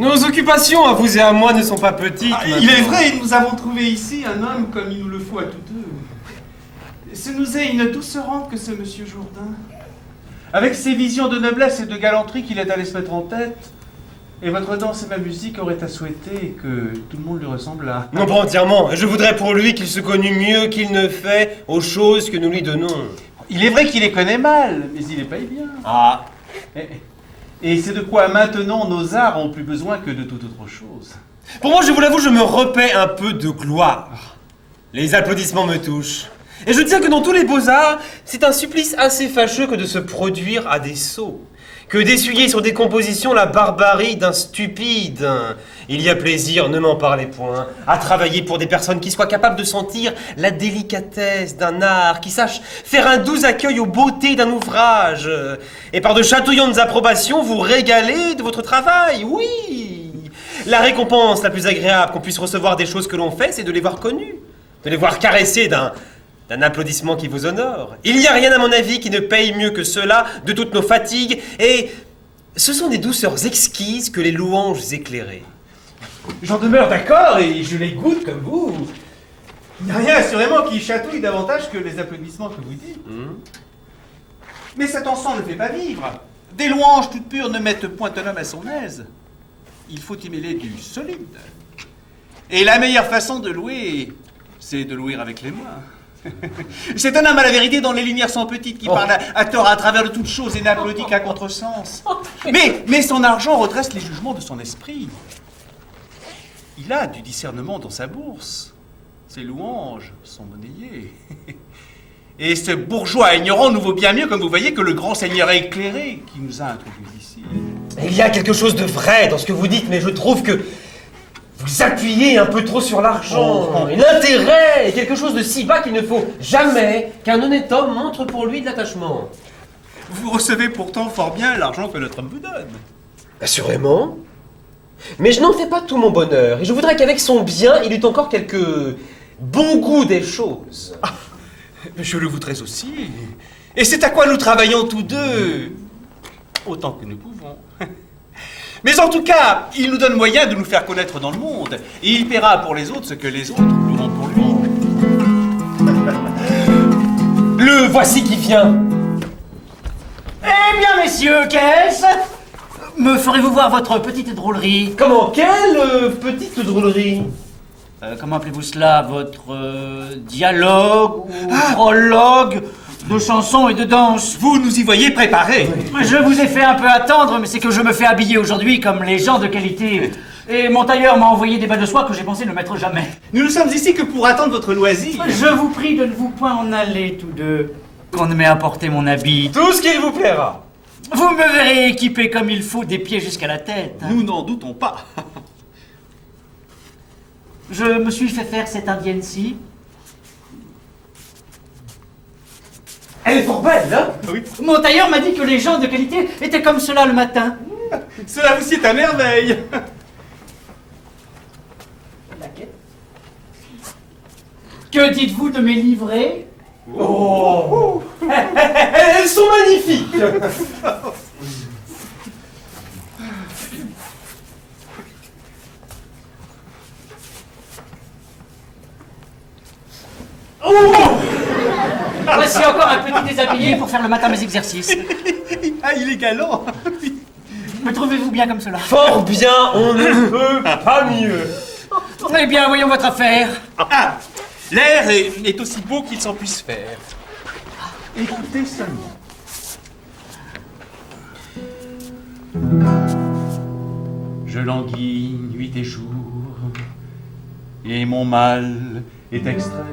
Nos occupations, à vous et à moi, ne sont pas petites. Il est vrai, nous avons trouvé ici un homme comme il nous le faut à tous deux. Ce nous est une douce rente que ce monsieur Jourdain. Avec ses visions de noblesse et de galanterie qu'il est allé se mettre en tête, et votre danse et ma musique auraient à souhaiter que tout le monde lui ressemblât. Non, pas entièrement. Je voudrais pour lui qu'il se connût mieux qu'il ne fait aux choses que nous lui donnons. Il est vrai qu'il les connaît mal, mais il les paye bien. Ah. Et c'est de quoi maintenant nos arts ont plus besoin que de toute autre chose. Pour moi, je vous l'avoue, je me repais un peu de gloire. Les applaudissements me touchent. Et je tiens que dans tous les beaux-arts, c'est un supplice assez fâcheux que de se produire à des sots. Que d'essuyer sur des compositions la barbarie d'un stupide. Il y a plaisir, ne m'en parlez point, à travailler pour des personnes qui soient capables de sentir la délicatesse d'un art, qui sachent faire un doux accueil aux beautés d'un ouvrage, et par de chatouillantes approbations vous régaler de votre travail, oui. La récompense la plus agréable qu'on puisse recevoir des choses que l'on fait, c'est de les voir connues, de les voir caressées d'un applaudissement qui vous honore. Il n'y a rien, à mon avis, qui ne paye mieux que cela de toutes nos fatigues, et ce sont des douceurs exquises que les louanges éclairées. J'en demeure d'accord, et je les goûte comme vous. Il n'y a rien, assurément, qui chatouille davantage que les applaudissements que vous dites. Mais cet encens ne fait pas vivre. Des louanges toutes pures ne mettent point un homme à son aise. Il faut y mêler du solide. Et la meilleure façon de louer, c'est de louer avec les mains. C'est un homme à la vérité dont les lumières sont petites, qui parle à tort à travers de toutes choses et n'applaudit qu'à contresens. Mais son argent redresse les jugements de son esprit. Il a du discernement dans sa bourse. Ses louanges sont monnayées. Et ce bourgeois ignorant nous vaut bien mieux, comme vous voyez, que le grand seigneur éclairé qui nous a introduits ici. Il y a quelque chose de vrai dans ce que vous dites, mais je trouve que vous appuyez un peu trop sur l'argent. Et l'intérêt est quelque chose de si bas qu'il ne faut jamais qu'un honnête homme montre pour lui de l'attachement. Vous recevez pourtant fort bien l'argent que notre homme vous donne. Assurément. Mais je n'en fais pas tout mon bonheur. Et je voudrais qu'avec son bien, il eût encore quelques bons goûts des choses. Ah, je le voudrais aussi. Et c'est à quoi nous travaillons tous deux, autant que nous pouvons. Mais en tout cas, il nous donne moyen de nous faire connaître dans le monde. Et il paiera pour les autres ce que les autres loueront pour lui. Le voici qui vient. Eh bien, messieurs, qu'est-ce ? Me ferez-vous voir votre petite drôlerie? Comment? Quelle petite drôlerie? Comment appelez-vous cela? Votre dialogue ou prologue de chansons et de danse? Vous nous y voyez préparés. Je vous ai fait un peu attendre, mais c'est que je me fais habiller aujourd'hui comme les gens de qualité. Et mon tailleur m'a envoyé des bas de soie que j'ai pensé ne mettre jamais. Nous ne sommes ici que pour attendre votre loisir. Je vous prie de ne vous point en aller tous deux, qu'on ne m'ait apporté mon habit. Tout ce qu'il vous plaira. Vous me verrez équipé comme il faut, des pieds jusqu'à la tête. Nous n'en doutons pas. Je me suis fait faire cette indienne-ci. Elle est fort belle, hein? Oui. Mon tailleur m'a dit que les gens de qualité étaient comme cela le matin. Cela vous sied à merveille. Que dites-vous de mes livrées? Oh. Elles sont magnifiques. Voici encore un petit déshabillé pour faire le matin mes exercices. Ah, il est galant. Me trouvez-vous bien comme cela? Fort bien, on ne peut pas mieux. Eh bien, voyons votre affaire. Ah, l'air est aussi beau qu'il s'en puisse faire. Écoutez seulement. Je languis nuit et jour, et mon mal est extrême.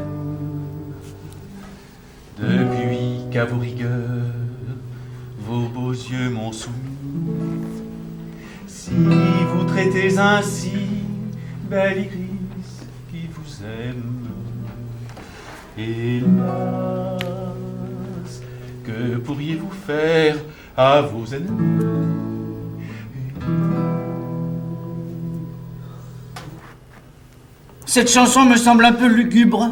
Depuis qu'à vos rigueurs, vos beaux yeux m'ont soumis. Si vous traitez ainsi, belle iris qui vous aime, hélas, que pourriez-vous faire à vos ennemis? Cette chanson me semble un peu lugubre.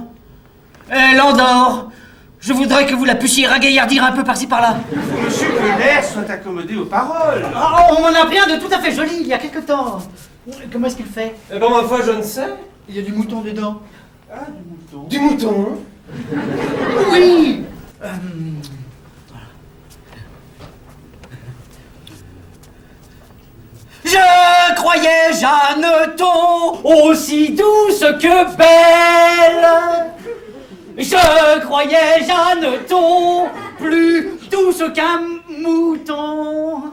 Elle endort. Je voudrais que vous la puissiez ragaillardir un peu par-ci par-là. Monsieur, que l'air soit accommodé aux paroles. Oh, on m'en a appris un de tout à fait joli il y a quelque temps. Comment est-ce qu'il fait? Eh ben, ma foi, je ne sais. Il y a du mouton dedans. Ah, du mouton. Du mouton. Oui. Je croyais Jeanneton aussi douce que belle. Je croyais Jeanneton plus douce qu'un mouton.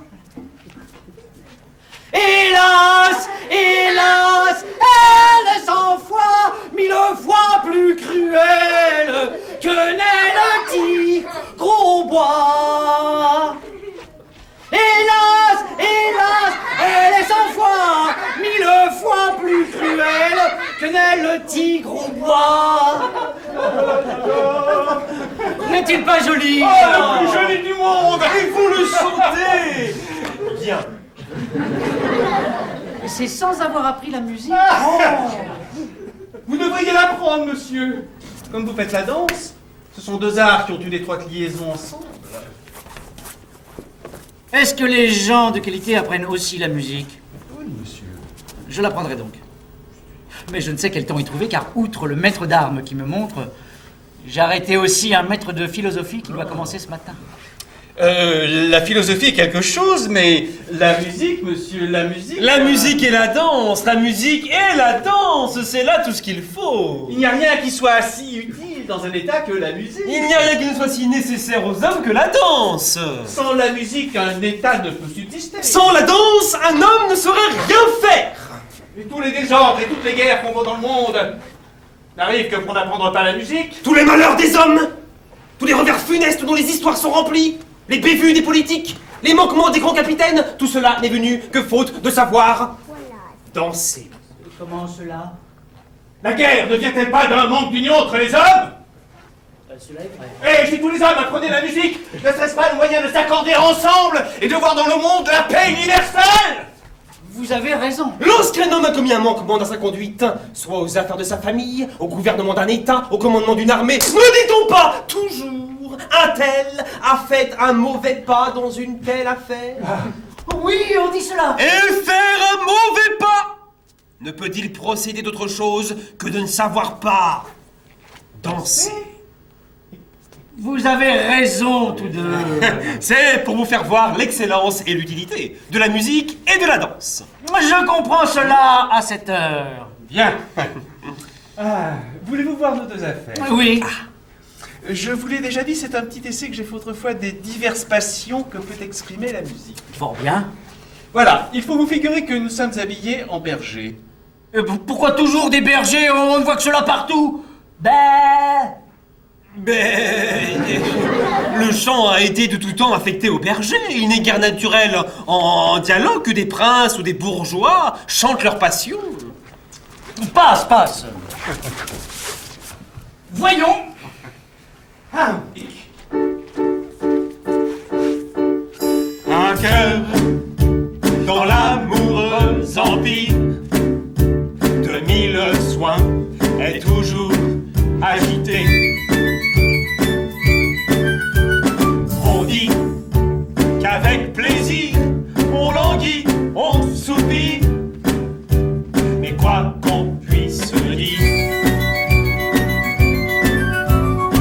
Hélas, hélas, elle est 100 fois, 1000 fois plus cruelle que n'est le tigre au bois. Hélas, hélas, elle est 100 fois, 1000 fois plus cruelle que n'est le tigre au bois. N'est-il pas joli? Oh, le plus joli du monde. Il faut le chanter. Bien. C'est sans avoir appris la musique. Vous devriez l'apprendre, monsieur. Comme vous faites la danse, ce sont deux arts qui ont une étroite liaison ensemble. Est-ce que les gens de qualité apprennent aussi la musique? Oui, monsieur. Je l'apprendrai donc. Mais je ne sais quel temps y trouver, car outre le maître d'armes qui me montre, j'ai arrêté aussi un maître de philosophie qui doit commencer ce matin. La philosophie est quelque chose, mais la musique, monsieur, la musique... La musique et la danse, la musique et la danse, c'est là tout ce qu'il faut. Il n'y a rien qui soit si utile dans un état que la musique. Il n'y a rien qui ne soit si nécessaire aux hommes que la danse. Sans la musique, un état ne peut subsister. Sans la danse, un homme ne saurait rien faire. Et tous les désordres et toutes les guerres qu'on voit dans le monde n'arrivent que pour n'apprendre pas la musique. Tous les malheurs des hommes, tous les revers funestes dont les histoires sont remplies, les bévues des politiques, les manquements des grands capitaines, tout cela n'est venu que faute de savoir danser. Comment cela? La guerre ne vient-elle pas d'un manque d'union entre les hommes? Cela est vrai. Et si tous les hommes apprenaient la musique, ne serait-ce pas le moyen de s'accorder ensemble et de voir dans le monde la paix universelle? Vous avez raison. Lorsqu'un homme a commis un manquement dans sa conduite, soit aux affaires de sa famille, au gouvernement d'un État, au commandement d'une armée, ne dit-on pas toujours un tel a fait un mauvais pas dans une telle affaire? Oui, on dit cela. Et faire un mauvais pas ne peut-il procéder d'autre chose que de ne savoir pas danser? Vous avez raison, tous deux. C'est pour vous faire voir l'excellence et l'utilité de la musique et de la danse. Je comprends cela à cette heure. Bien. Ah, voulez-vous voir nos deux affaires? Oui. Je vous l'ai déjà dit, c'est un petit essai que j'ai fait autrefois des diverses passions que peut exprimer la musique. Fort bien. Voilà, il faut vous figurer que nous sommes habillés en bergers. Pourquoi toujours des bergers? On ne voit que cela partout. Ben... Le chant a été de tout temps affecté aux bergers. Il n'est guère naturel en dialogue que des princes ou des bourgeois chantent leur passion. Passe. Voyons. Ah, Un cœur dans l'amoureux empire de mille soins est toujours agité. On dit qu'avec plaisir on languit, on soupire, mais quoi qu'on puisse dire,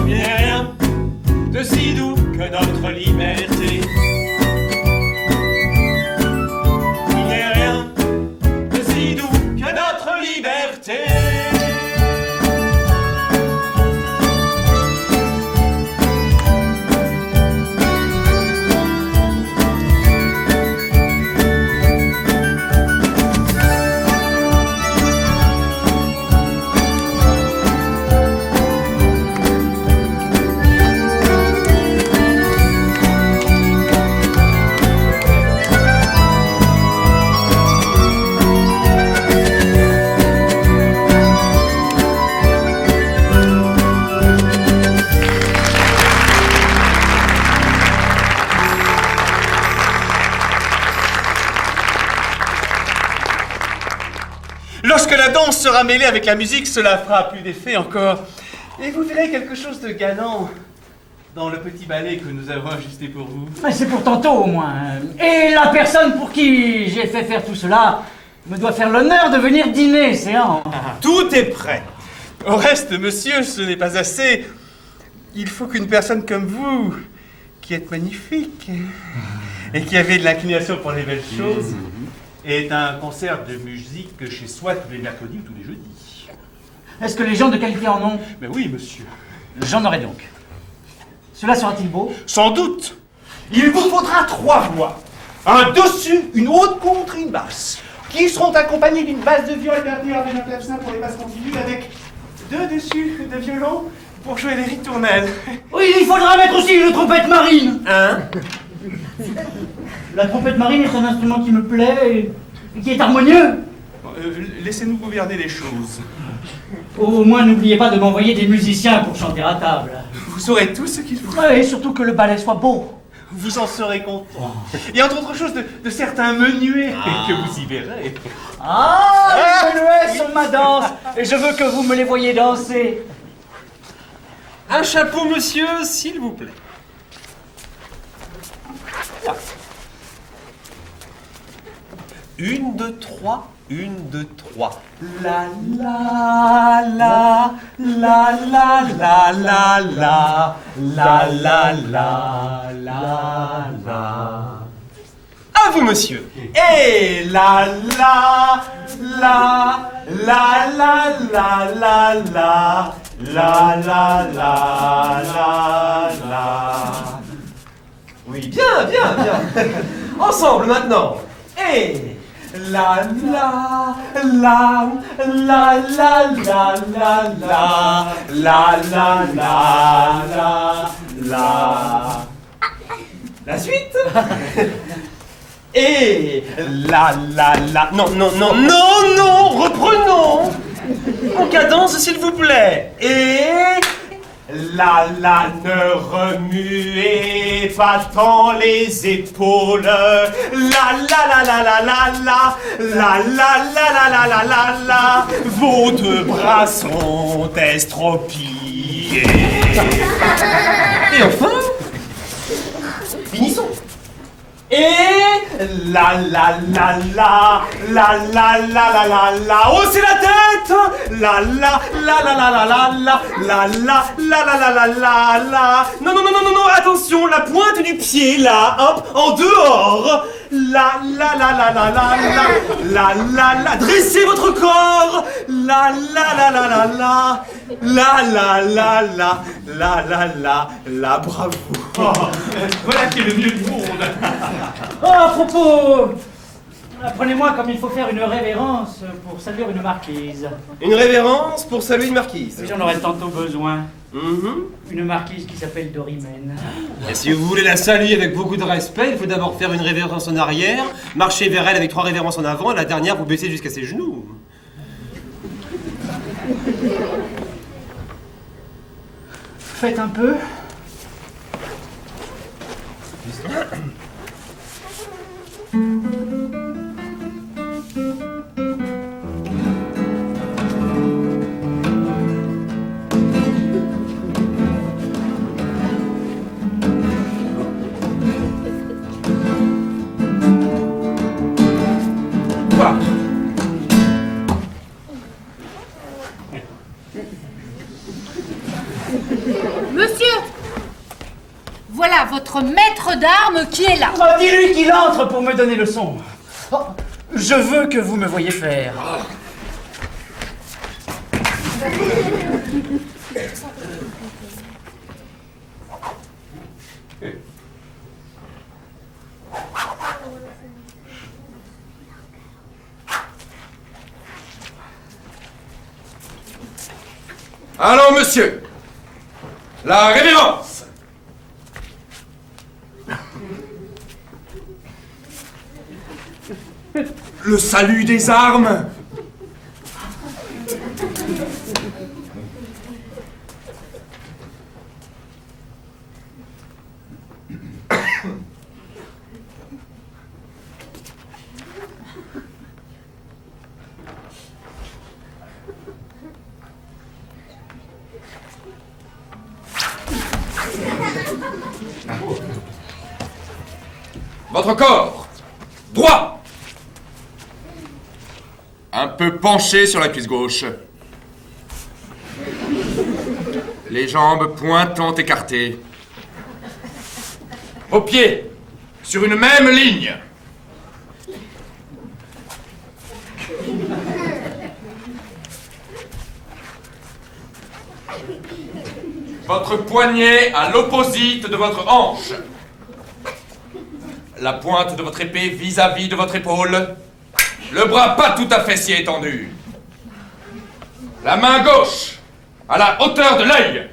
il n'est rien de si doux que notre liberté. Il n'est rien de si doux que notre liberté. lorsque la danse sera mêlée avec la musique, cela fera plus d'effet encore. Et vous verrez quelque chose de galant dans le petit ballet que nous avons ajusté pour vous. Mais c'est pour tantôt au moins. Et la personne pour qui j'ai fait faire tout cela me doit faire l'honneur de venir dîner, séance. Tout est prêt. Au reste, monsieur, ce n'est pas assez. Il faut qu'une personne comme vous, qui êtes magnifique et qui avez de l'inclination pour les belles choses, ait un concert de musique chez soi tous les mercredis ou tous les jeudis. Est-ce que les gens de qualité en ont? Mais oui, monsieur. J'en aurai donc. Cela sera-t-il beau? Sans doute. Il vous faudra 3 voix. Un dessus, une haute contre et une basse, qui seront accompagnées d'une basse de viol gardée avec un clavecin pour les basses continues, avec 2 dessus de violon pour jouer les ritournelles. Oui, il faudra mettre aussi une trompette marine. Hein? La trompette marine est un instrument qui me plaît et qui est harmonieux. Laissez-nous gouverner les choses. Au moins, n'oubliez pas de m'envoyer des musiciens pour chanter à table. Vous aurez tout ce qu'il faut. Ouais, et surtout que le ballet soit beau. Vous en serez content. Et entre autres choses, de certains menuets que vous y verrez. Ah, les menuets sont ma danse et je veux que vous me les voyiez danser. Un chapeau, monsieur, s'il vous plaît. Là. 1, 2, 3, 1, 2, 3. La la la la la la la la la la la la la. À vous, monsieur. Et la la la la la la la la la la la la. Oui, bien, bien, bien. Ensemble maintenant. Et la la la la la la la la la la la la. La suite. Et la la la. Non, non, non, non, non. Reprenons. En cadence, s'il vous plaît. Et la la, ne remuez pas tant les épaules. La la la la la la la la la la la la la la. Vos 2 bras sont estropiés. Et enfin, finissons. Et la la la la la la la la la la. Oh, c'est la tête. La la la la la la la la la la la la la la la la. Non non non non non non, attention, la pointe du pied là, hop, en dehors. La la la la la la la la la la. Dressez votre corps. La la la la la la la la la la la la la la. Bravo. Voilà qui est le mieux du monde. Oh, à propos, apprenez-moi comme il faut faire une révérence pour saluer une marquise. Une révérence pour saluer une marquise. J'en aurai tantôt besoin. Mhm. Une marquise qui s'appelle Dorimène. Et si vous voulez la saluer avec beaucoup de respect, il faut d'abord faire une révérence en arrière, marcher vers elle avec 3 révérences en avant, et la dernière vous baissez jusqu'à ses genoux. Faites un peu. Monsieur! Voilà votre maître d'armes qui est là. Oh, dis-lui qu'il entre pour me donner leçon. Oh, je veux que vous me voyez faire. Allons, monsieur, la révérence. Le salut des armes. Votre corps, droit. Un peu penché sur la cuisse gauche. Les jambes pointantes écartées. Vos pieds, sur une même ligne. Votre poignet à l'opposite de votre hanche. La pointe de votre épée vis-à-vis de votre épaule. Le bras pas tout à fait si étendu. La main gauche à la hauteur de l'œil.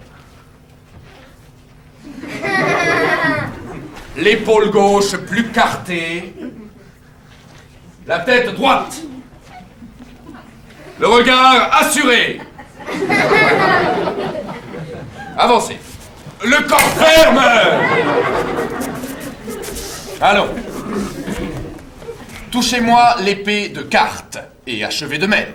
L'épaule gauche plus cartée. La tête droite. Le regard assuré. Avancez. Le corps ferme. Allons. Touchez-moi l'épée de carte et achevez de même.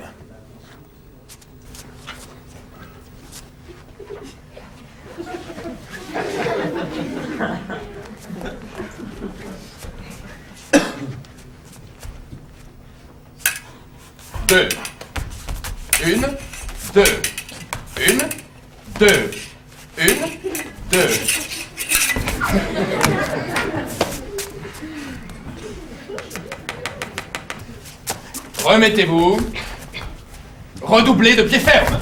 Deux. Une, deux. Une, deux. Une, deux. Remettez-vous. Redoublez de pied ferme.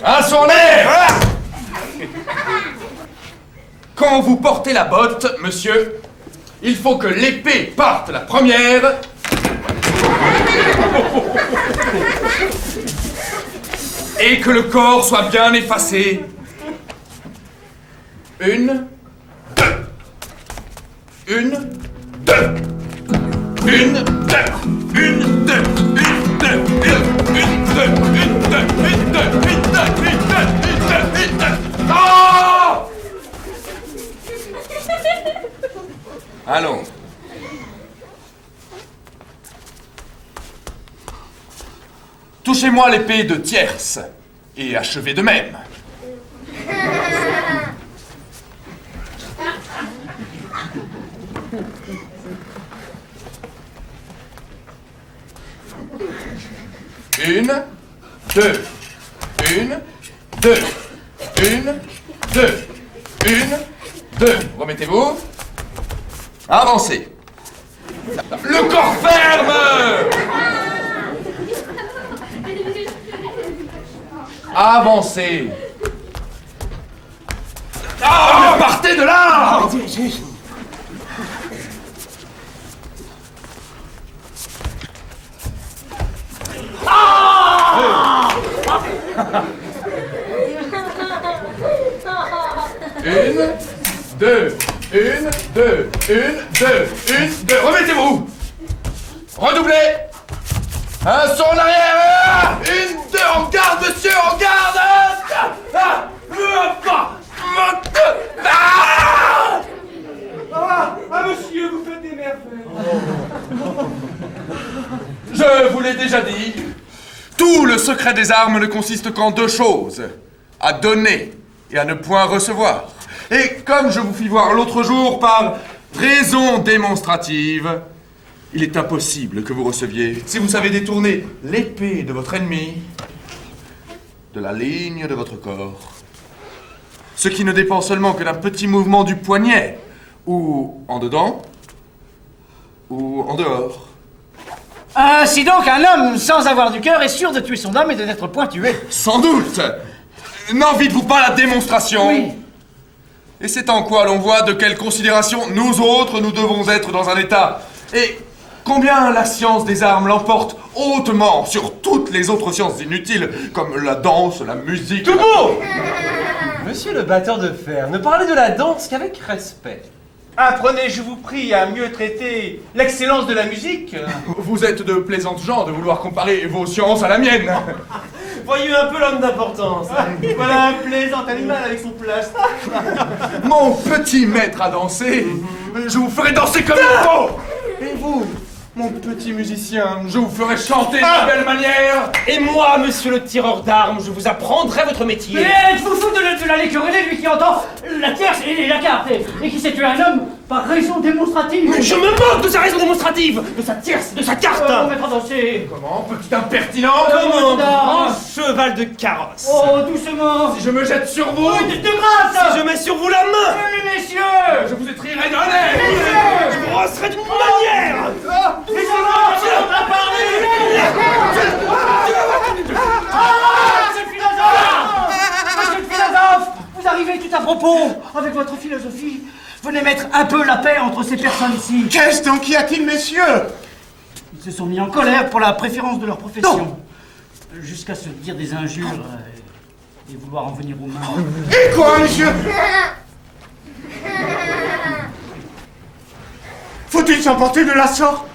Un son l'air, voilà. Quand vous portez la botte, monsieur, il faut que l'épée parte la première. Et que le corps soit bien effacé. Une, deux. Une, deux. Une, deux. Une, deux. Une, deux. Une, deux. Une, deux. Une, deux. Une, deux. Une, deux. Une, deux. Oh! Allons. Touchez-moi l'épée de tierce et achevez de même. Une, deux. Une, deux. Une, deux. Une, deux. Remettez-vous. Avancez. Le corps ferme. Avancez. Ah, partez de là. Une, deux, une, deux, une, deux, une, deux. Remettez-vous. Redoublez. Un saut en arrière. Une, deux, en garde, monsieur, en garde. Monsieur, vous faites des merveilles. Je vous l'ai déjà dit. Tout le secret des armes ne consiste qu'en deux choses. À donner et à ne point recevoir. Et comme je vous fis voir l'autre jour par raison démonstrative, il est impossible que vous receviez, si vous savez détourner l'épée de votre ennemi de la ligne de votre corps. Ce qui ne dépend seulement que d'un petit mouvement du poignet, ou en dedans, ou en dehors. Ainsi donc, un homme sans avoir du cœur est sûr de tuer son homme et de n'être point tué. Sans doute. N'envie-vous pas la démonstration? Oui. Et c'est en quoi l'on voit de quelle considération nous autres nous devons être dans un état. Et combien la science des armes l'emporte hautement sur toutes les autres sciences inutiles, comme la danse, la musique... Tout beau. Monsieur le batteur de fer, ne parlez de la danse qu'avec respect. Apprenez, je vous prie, à mieux traiter l'excellence de la musique. Vous êtes de plaisantes gens de vouloir comparer vos sciences à la mienne. Voyez un peu l'homme d'importance. Voilà un plaisant animal avec son plastique. Mon petit maître à danser, je vous ferai danser comme il faut. Et vous, mon petit musicien, je vous ferai chanter de belle manière. Et moi, monsieur le tireur d'armes, je vous apprendrai votre métier. Mais êtes-vous fou de l'aller quereller, lui qui entend la tierce et la carte, et qui sait tuer un homme par raison démonstrative? Je me moque de sa raison démonstrative, de sa tierce, de sa carte. On mettra danser. Comment, petite impertinente? Comment, d'armes. grand cheval de carrosse. Oh, doucement. Si je me jette sur vous, De grâce. Si je mets sur vous la main, Oui, messieurs. je vous étrillerai d'un nez. je vous brosserai d'une manière. Monsieur le philosophe! Monsieur le philosophe! Vous arrivez tout à propos avec votre philosophie. Venez mettre un peu la paix entre ces personnes-ci. Qu'est-ce donc qu'y a-t-il, messieurs? Ils se sont mis en colère pour la préférence de leur profession. Jusqu'à se dire des injures et vouloir en venir aux mains. Et quoi, monsieur? Faut-il s'emporter de la sorte?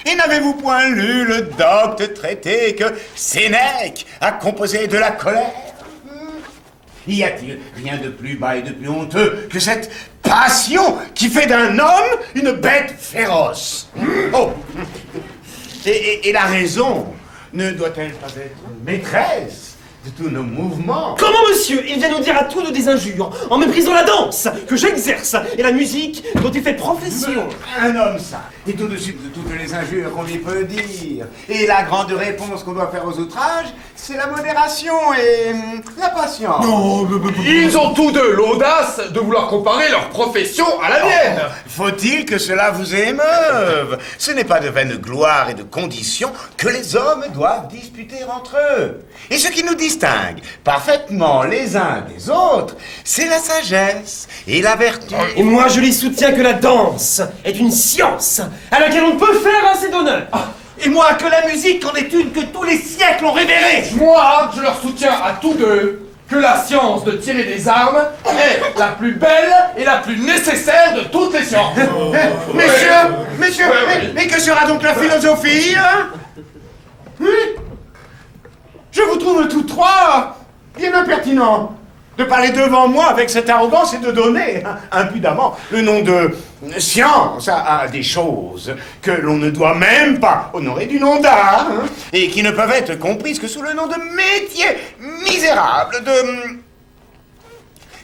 Et n'avez-vous point lu le docte traité que Sénèque a composé de la colère? Y a-t-il rien de plus bas et de plus honteux que cette passion qui fait d'un homme une bête féroce? Oh! Et la raison ne doit-elle pas être maîtresse de tous nos mouvements? Comment, monsieur, il vient nous dire à tous nous des injures, en méprisant la danse que j'exerce et la musique dont il fait profession? Un homme ça est au-dessus de toutes les injures qu'on lui peut dire. Et la grande réponse qu'on doit faire aux outrages, c'est la modération et la patience. Ils ont tous deux l'audace de vouloir comparer leur profession à la mienne. Faut-il que cela vous émeuve? Ce n'est pas de vaine gloire et de condition que les hommes doivent disputer entre eux. Et ce qui nous distingue parfaitement les uns des autres, c'est la sagesse et la vertu. Et moi, je les soutiens que la danse est une science à laquelle on ne peut faire assez d'honneur. Et moi, que la musique en est une que tous les siècles ont révérée. Moi, je leur soutiens à tous deux que la science de tirer des armes est la plus belle et la plus nécessaire de toutes les sciences. Messieurs, mais que sera donc la philosophie, hein? Je vous trouve tous trois bien impertinents de parler devant moi avec cette arrogance et de donner impudemment le nom de science à des choses que l'on ne doit même pas honorer du nom d'art, hein, et qui ne peuvent être comprises que sous le nom de métier misérable, de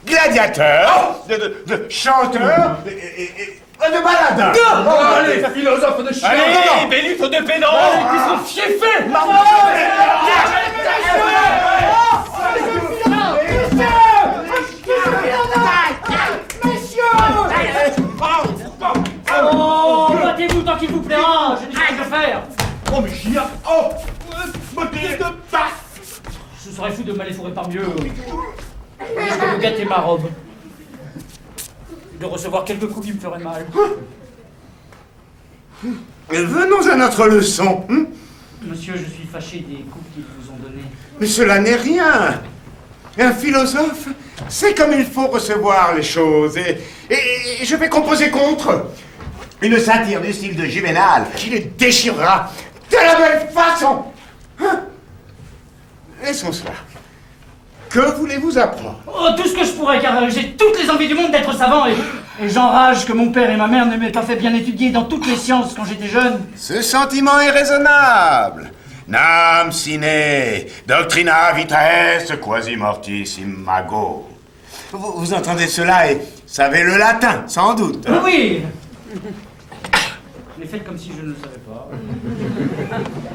gladiateur, de chanteur, De baladin. Allez, philosophe de chien. Allez, Bélutre de pédant. Qui sont fiefés. Oh, battez-vous tant qu'il vous plaira, j'ai des choses à faire. Oh, mais chien. Oh, motif de passe. Je serais fou de m'aller fourrer par mieux. Jusqu'à me gâter ma robe. De recevoir quelques coups qui me feraient mal. Venons à notre leçon. Monsieur, je suis fâché des coups qu'ils vous ont donnés. Mais cela n'est rien. Un philosophe sait comme il faut recevoir les choses. Et je vais composer contre. Une satire du style de Juvénal qui les déchirera de la même façon. Laissons cela. Que voulez-vous apprendre? Oh, tout ce que je pourrais, car j'ai toutes les envies du monde d'être savant et j'enrage que mon père et ma mère ne m'aient pas fait bien étudier dans toutes les sciences quand j'étais jeune. Ce sentiment est raisonnable. Nam sine doctrina vitae quasi mortis imago. Vous entendez cela et savez le latin, sans doute. Hein? Oui. Mais faites comme si je ne le savais pas.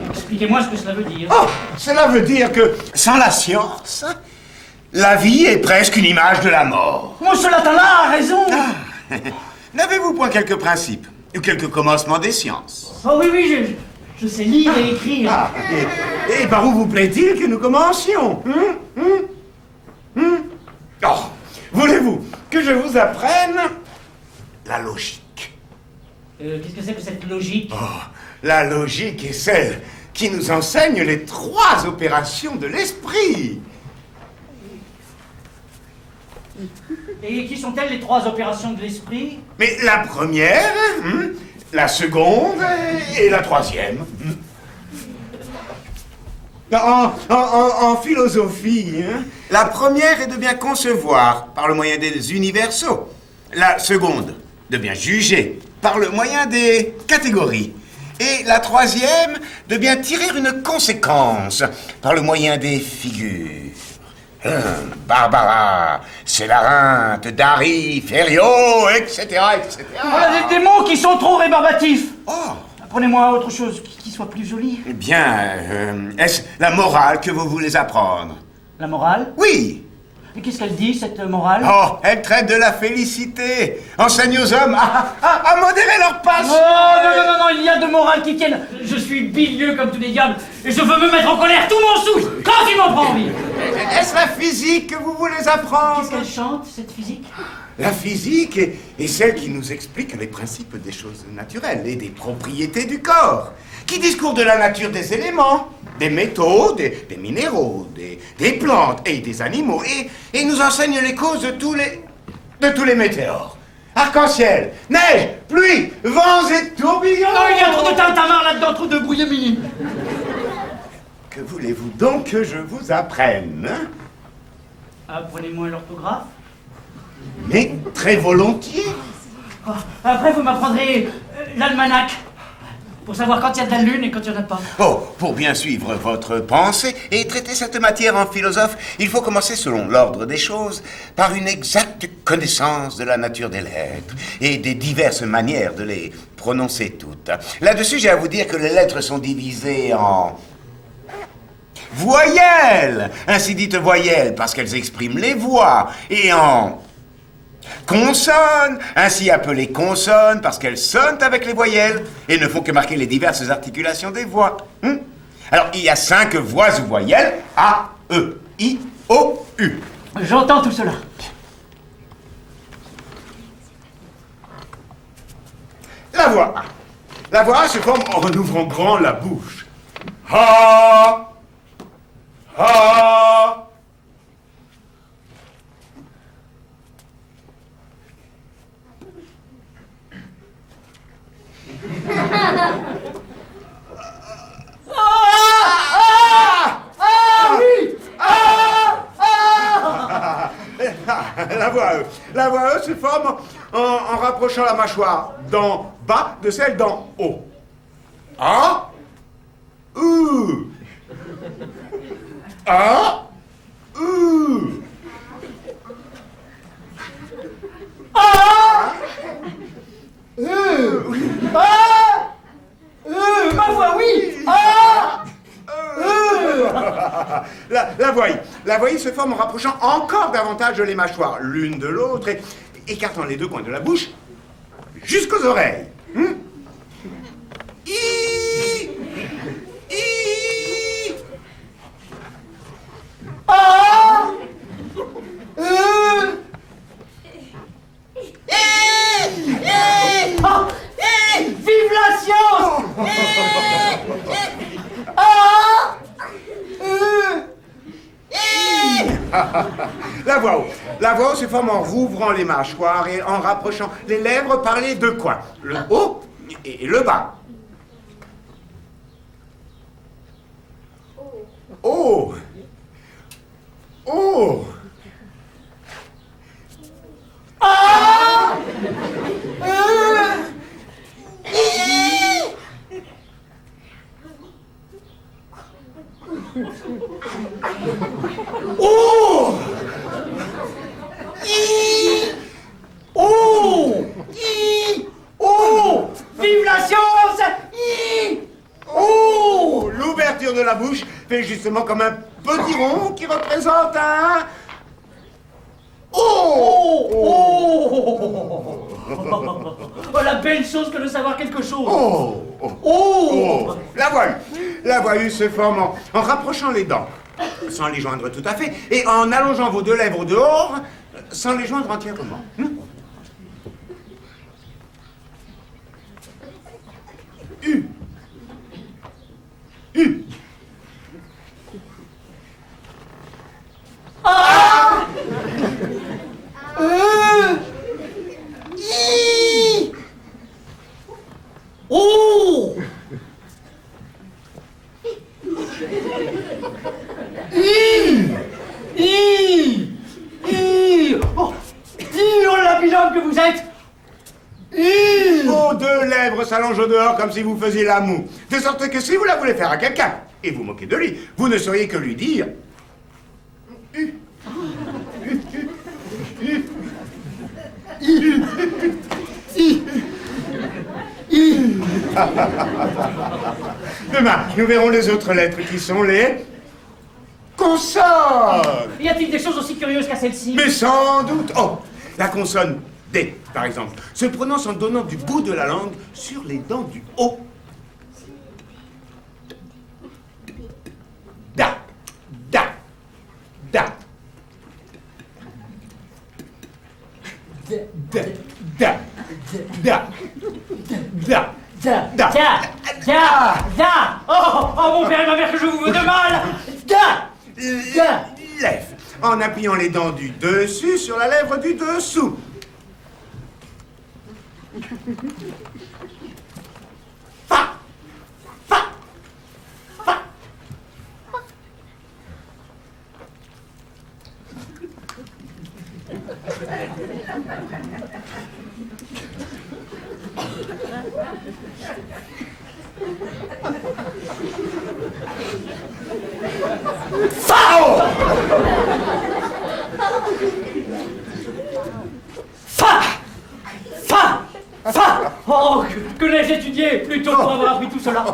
Expliquez-moi ce que cela veut dire. Oh, cela veut dire que, sans la science, la vie est presque une image de la mort. Oh, ce latin-là a raison. N'avez-vous point quelques principes ou quelques commencements des sciences? Oh oui, oui, je sais lire et écrire. Ah, et par où vous plaît-il que nous commencions? Oh, voulez-vous que je vous apprenne la logique? Qu'est-ce que c'est que cette logique? Oh, la logique est celle qui nous enseigne les 3 opérations de l'esprit. Et qui sont-elles les 3 opérations de l'esprit? Mais la première, la seconde et la troisième. En philosophie, la première est de bien concevoir par le moyen des universaux. La seconde, de bien juger par le moyen des catégories. Et la troisième, de bien tirer une conséquence par le moyen des figures. Barbara, Célérinthe, Dari, Ferriot, etc., etc. Voilà des mots qui sont trop rébarbatifs. Oh. Apprenez-moi autre chose qui soit plus jolie. Bien, est-ce la morale que vous voulez apprendre? La morale? Oui. Et qu'est-ce qu'elle dit, cette morale? Oh, elle traite de la félicité. Enseigne aux hommes à modérer leur passion. Oh, non, il y a de morales qui tiennent. Je suis bilieux comme tous les diables et je veux me mettre en colère tout mon souffle quand il m'en prend envie. Est-ce la physique que vous voulez apprendre? Qu'est-ce qu'elle chante, cette physique? La physique est celle qui nous explique les principes des choses naturelles et des propriétés du corps, qui discourt de la nature des éléments, des métaux, des minéraux, des plantes et des animaux, et nous enseigne les causes de tous les météores. Arc-en-ciel, neige, pluie, vents et tourbillons. Non, il y a trop de tintamarre là-dedans, trop de brouillamini. Que voulez-vous donc que je vous apprenne? Apprenez-moi l'orthographe. Mais très volontiers. Oh, après, vous m'apprendrez l'almanach. Pour savoir quand il y a de la lune et quand il n'y en a pas. Oh, pour bien suivre votre pensée et traiter cette matière en philosophe, il faut commencer selon l'ordre des choses par une exacte connaissance de la nature des lettres et des diverses manières de les prononcer toutes. Là-dessus, j'ai à vous dire que les lettres sont divisées en voyelles, ainsi dites voyelles parce qu'elles expriment les voix, et en consonnes, ainsi appelées consonnes parce qu'elles sonnent avec les voyelles et ne font que marquer les diverses articulations des voix. Alors, il y a 5 voix ou voyelles: A, E, I, O, U. J'entends tout cela. La voix A. La voix A se forme en ouvrant grand la bouche. Ha, ha. La voix E se forme en rapprochant la mâchoire d'en bas de celle d'en haut. A, U. A, U. A, La voie se forme en rapprochant encore davantage les mâchoires l'une de l'autre et écartant les deux coins de la bouche jusqu'aux oreilles. Vive la science! La voix se forme en rouvrant les mâchoires et en rapprochant les lèvres par les deux coins, le haut et le bas. Oh! Oh! Oh! Oh! Oh! Vive la science! Oh! L'ouverture de la bouche fait justement comme un petit rond qui représente un... Oh! Oh! Oh, la belle chose que de savoir quelque chose! Oh! Oh! La voix se forme en rapprochant les dents, sans les joindre tout à fait, et en allongeant vos deux lèvres au dehors, sans les joindre entièrement. Ah! Oh! Oh, la pigeonne que vous êtes! Vos deux lèvres s'allongent au dehors comme si vous faisiez la moue, de sorte que si vous la voulez faire à quelqu'un, et vous moquez de lui, vous ne sauriez que lui dire... Demain, nous verrons les autres lettres qui sont les... consonnes. Y a-t-il des choses aussi curieuses qu'à celle-ci? Mais sans doute. Oh, la consonne D, par exemple, se prononce en donnant du bout de la langue sur les dents du haut. Da, da, da. Da, da, da, da. Da! Oh, mon père et ma mère, que je vous veux de mal! Da! Lève, en appuyant les dents du dessus sur la lèvre du dessous. Fa, fa, fa. Fao! Fa! Oh, que l'ai-je étudié plutôt pour avoir appris tout cela?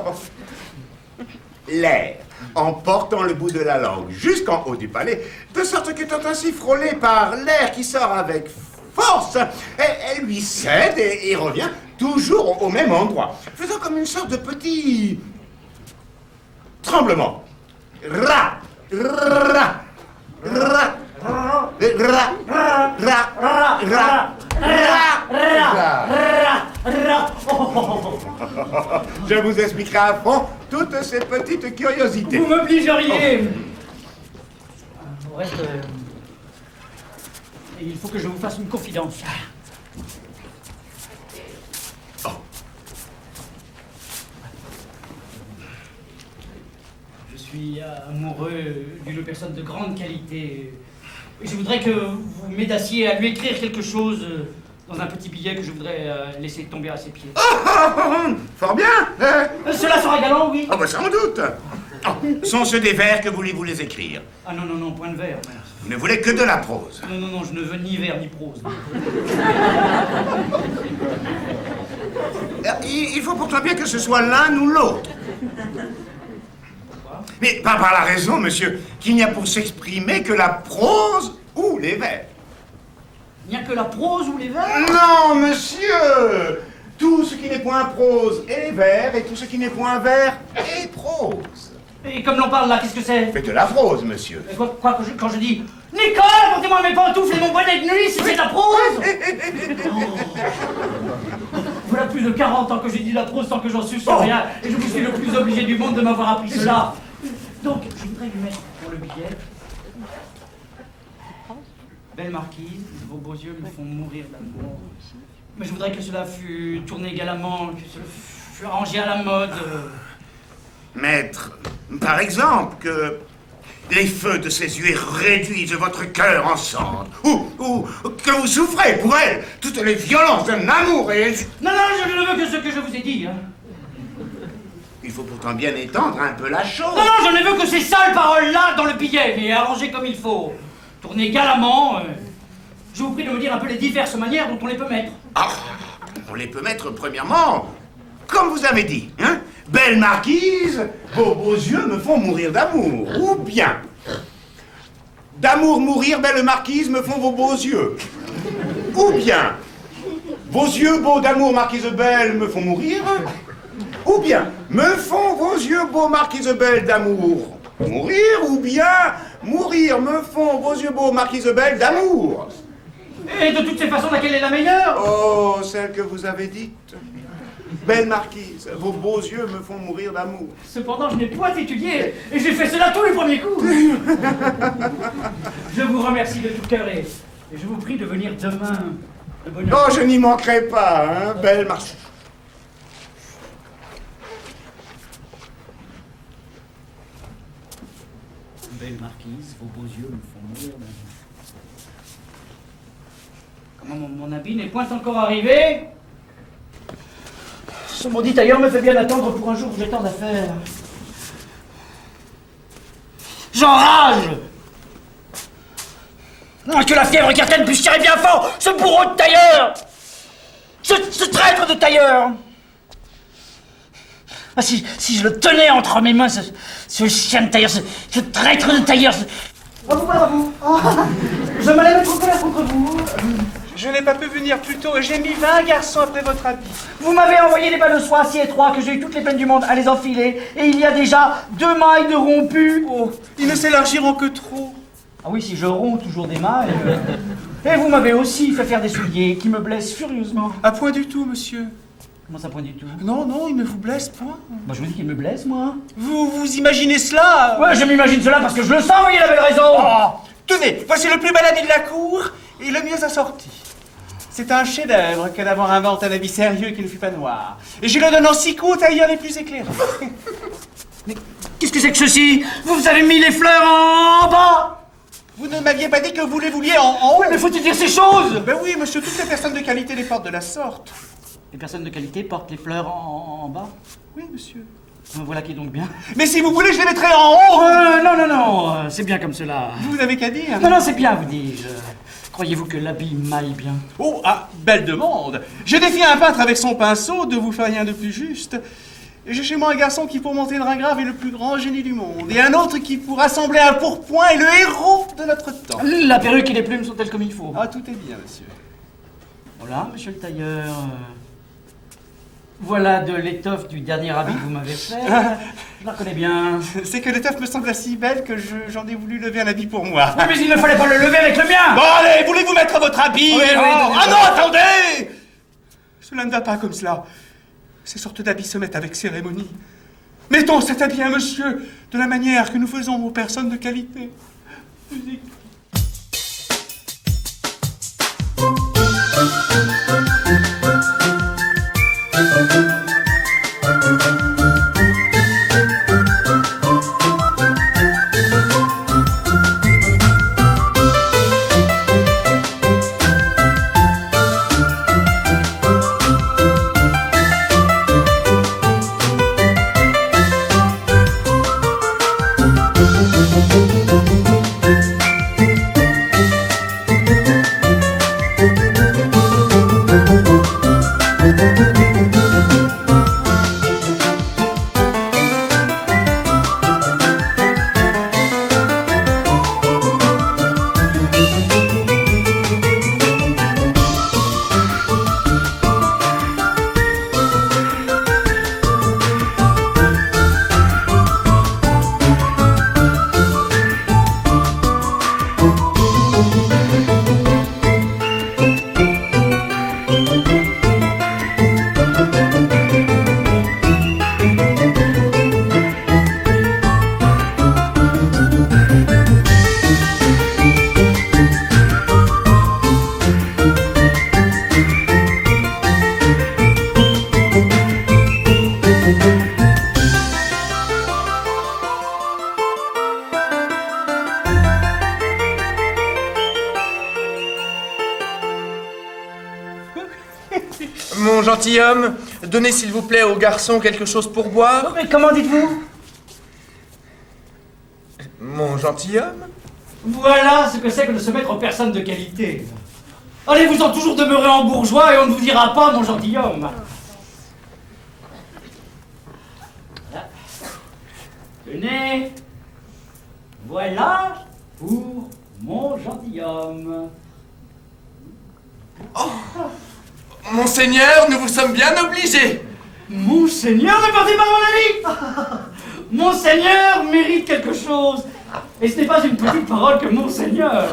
L'air, en portant le bout de la langue jusqu'en haut du palais, de sorte qu'étant ainsi frôlée par l'air qui sort avec force, elle lui cède et revient toujours au même endroit, faisant comme une sorte de petit tremblement. Ra, ra, ra, ra, ra, ra, ra, ra. Je vous expliquerai à fond toutes ces petites curiosités. Vous m'obligeriez. Au reste, il faut que je vous fasse une confidence. Je suis amoureux d'une personne de grande qualité. Je voudrais que vous m'aidassiez à lui écrire quelque chose dans un petit billet que je voudrais laisser tomber à ses pieds. Fort bien. Cela sera galant, oui. Ah bah sans doute. Sont-ce des vers que voulez-vous les écrire? Ah non, point de vers. Vous ne voulez que de la prose. Non, je ne veux ni vers ni prose. Il faut pourtant bien que ce soit l'un ou l'autre. Mais pas par la raison, monsieur, qu'il n'y a pour s'exprimer que la prose ou les vers. Il n'y a que la prose ou les vers? Non, monsieur! Tout ce qui n'est point prose est vers, et tout ce qui n'est point vers est prose. Et comme l'on parle là, qu'est-ce que c'est? C'est de la prose, monsieur. Quand je dis Nicole, portez-moi mes pantoufles et mon bonnet de nuit, si c'est de la prose! Voilà plus de 40 ans que j'ai dit la prose sans que j'en suce rien, et je vous suis le plus obligé du monde de m'avoir appris cela. Donc, je voudrais lui mettre pour le billet. Belle marquise, vos beaux yeux me font mourir d'amour. Mais je voudrais que cela fût tourné galamment, que cela fût arrangé à la mode. Maître, par exemple, que les feux de ses yeux réduisent votre cœur en cendres, ou que vous souffrez pour elle toutes les violences d'un amour et... Non, je ne veux que ce que je vous ai dit. Hein. Il faut pourtant bien étendre un peu la chose. Non, je ne veux que ces sales paroles-là dans le billet, mais arrangées comme il faut. Tournées galamment. Je vous prie de me dire un peu les diverses manières dont on les peut mettre. Ah, on les peut mettre premièrement, comme vous avez dit, hein. Belle marquise, vos beaux yeux me font mourir d'amour. Ou bien, d'amour mourir, belle marquise, me font vos beaux yeux. Ou bien, vos yeux beaux d'amour, marquise belle, me font mourir. Ou bien, me font vos yeux beaux, marquise belle, d'amour mourir. Ou bien, mourir, me font vos yeux beaux, marquise belle, d'amour. Et de toutes ces façons, laquelle est la meilleure? Oh, celle que vous avez dite. Belle marquise, vos beaux yeux me font mourir d'amour. Cependant, je n'ai point étudié, et j'ai fait cela tous les premiers coups. Je vous remercie de tout cœur, et je vous prie de venir demain. De bonne heure. Oh, je n'y manquerai pas, hein, belle marquise. Belle marquise, vos beaux yeux me font mourir d'amour. Comment mon habit n'est point encore arrivé? Ce maudit tailleur me fait bien attendre pour un jour où j'ai tant d'affaires. J'enrage! Que la fièvre cartaine puisse tirer bien fort ce bourreau de tailleur! Ce traître de tailleur! Ah, si je le tenais entre mes mains, ce chien de tailleur, ce traître de tailleur... Bravo! Oh, je m'allais mettre en colère contre vous. Je n'ai pas pu venir plus tôt et j'ai mis 20 garçons après votre habit. Vous m'avez envoyé des bas de soie si étroits que j'ai eu toutes les peines du monde à les enfiler, et il y a déjà 2 mailles de rompues. Oh, ils ne s'élargiront que trop. Ah oui, si je romps toujours des mailles. Et vous m'avez aussi fait faire des souliers qui me blessent furieusement. À point du tout, monsieur. Comment ça, point du tout? Non, ils ne vous blessent point. Bah, je vous dis qu'ils me blessent, moi. Vous imaginez cela? Ouais, je m'imagine cela parce que je le sens, voyez la belle raison. Oh, tenez, voici le plus bel habit de la cour et le mieux assorti. C'est un chef-d'œuvre que d'avoir inventé un habit sérieux qui ne fût pas noir. Et je le donne en 6 coups aux tailleurs les plus éclairés. Mais qu'est-ce que c'est que ceci? Vous avez mis les fleurs en bas? Vous ne m'aviez pas dit que vous les vouliez en haut? Mais faut-il dire ces choses? Ben oui, monsieur, toutes les personnes de qualité les portent de la sorte. Les personnes de qualité portent les fleurs en bas? Oui, monsieur. Voilà qui est donc bien. Mais si vous voulez, je les mettrai en haut. Non, c'est bien comme cela. Vous n'avez qu'à dire. Non, c'est bien, vous dis-je. Croyez-vous que l'habit m'aille bien? Oh, ah, belle demande. Je défie un peintre avec son pinceau de vous faire rien de plus juste. J'ai chez moi un garçon qui, pour monter le grain grave, est le plus grand génie du monde. Et un autre qui, pour assembler un pourpoint, est le héros de notre temps. La perruque et les plumes sont-elles comme il faut? Ah, tout est bien, monsieur. Voilà, monsieur le tailleur. Voilà de l'étoffe du dernier habit que vous m'avez fait. Je la connais bien. C'est que l'étoffe me semble si belle que j'en ai voulu lever un habit pour moi. Oui, mais il ne fallait pas le lever avec le mien. Bon, allez, voulez-vous mettre votre habit? Oui, Ah non, attendez! Cela ne va pas comme cela. Ces sortes d'habits se mettent avec cérémonie. Mettons cet habit à monsieur de la manière que nous faisons aux personnes de qualité. Musique. gentilhomme, donnez s'il vous plaît au garçon quelque chose pour boire. Mais comment dites-vous? Mon gentilhomme? Voilà ce que c'est que de se mettre en personne de qualité. Allez-vous-en toujours demeurer en bourgeois et on ne vous dira pas, mon gentilhomme. Voilà. Tenez. Voilà pour mon gentilhomme. Oh, Monseigneur, nous vous sommes bien obligés. Monseigneur, ne partez pas, mon ami. Monseigneur mérite quelque chose. Et ce n'est pas une petite parole que Monseigneur.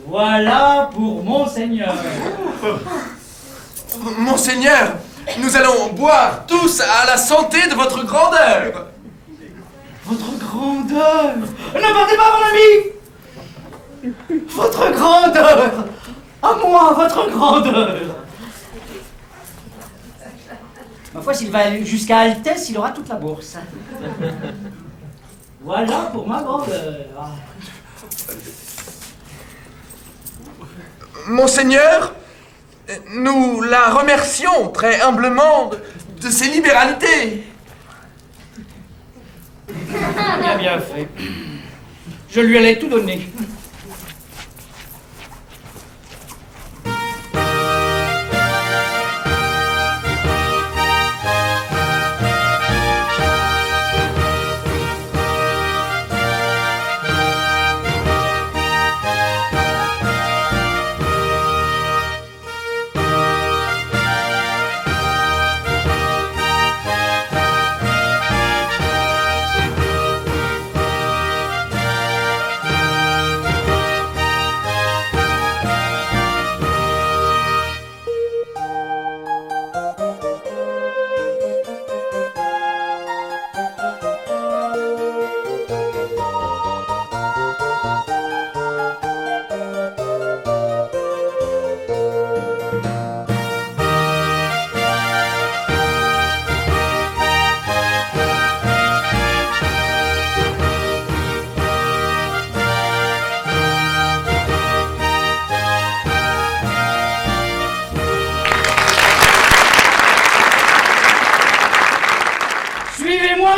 Voilà pour Monseigneur. Monseigneur, nous allons boire tous à la santé de votre grandeur. Votre grandeur. Ne partez pas, mon ami. Votre grandeur. À moi, votre grandeur. Ma foi, s'il va aller jusqu'à Altesse, il aura toute la bourse. Voilà pour ma grandeur. Monseigneur, nous la remercions très humblement de ses libéralités. Bien fait. Je lui allais tout donner.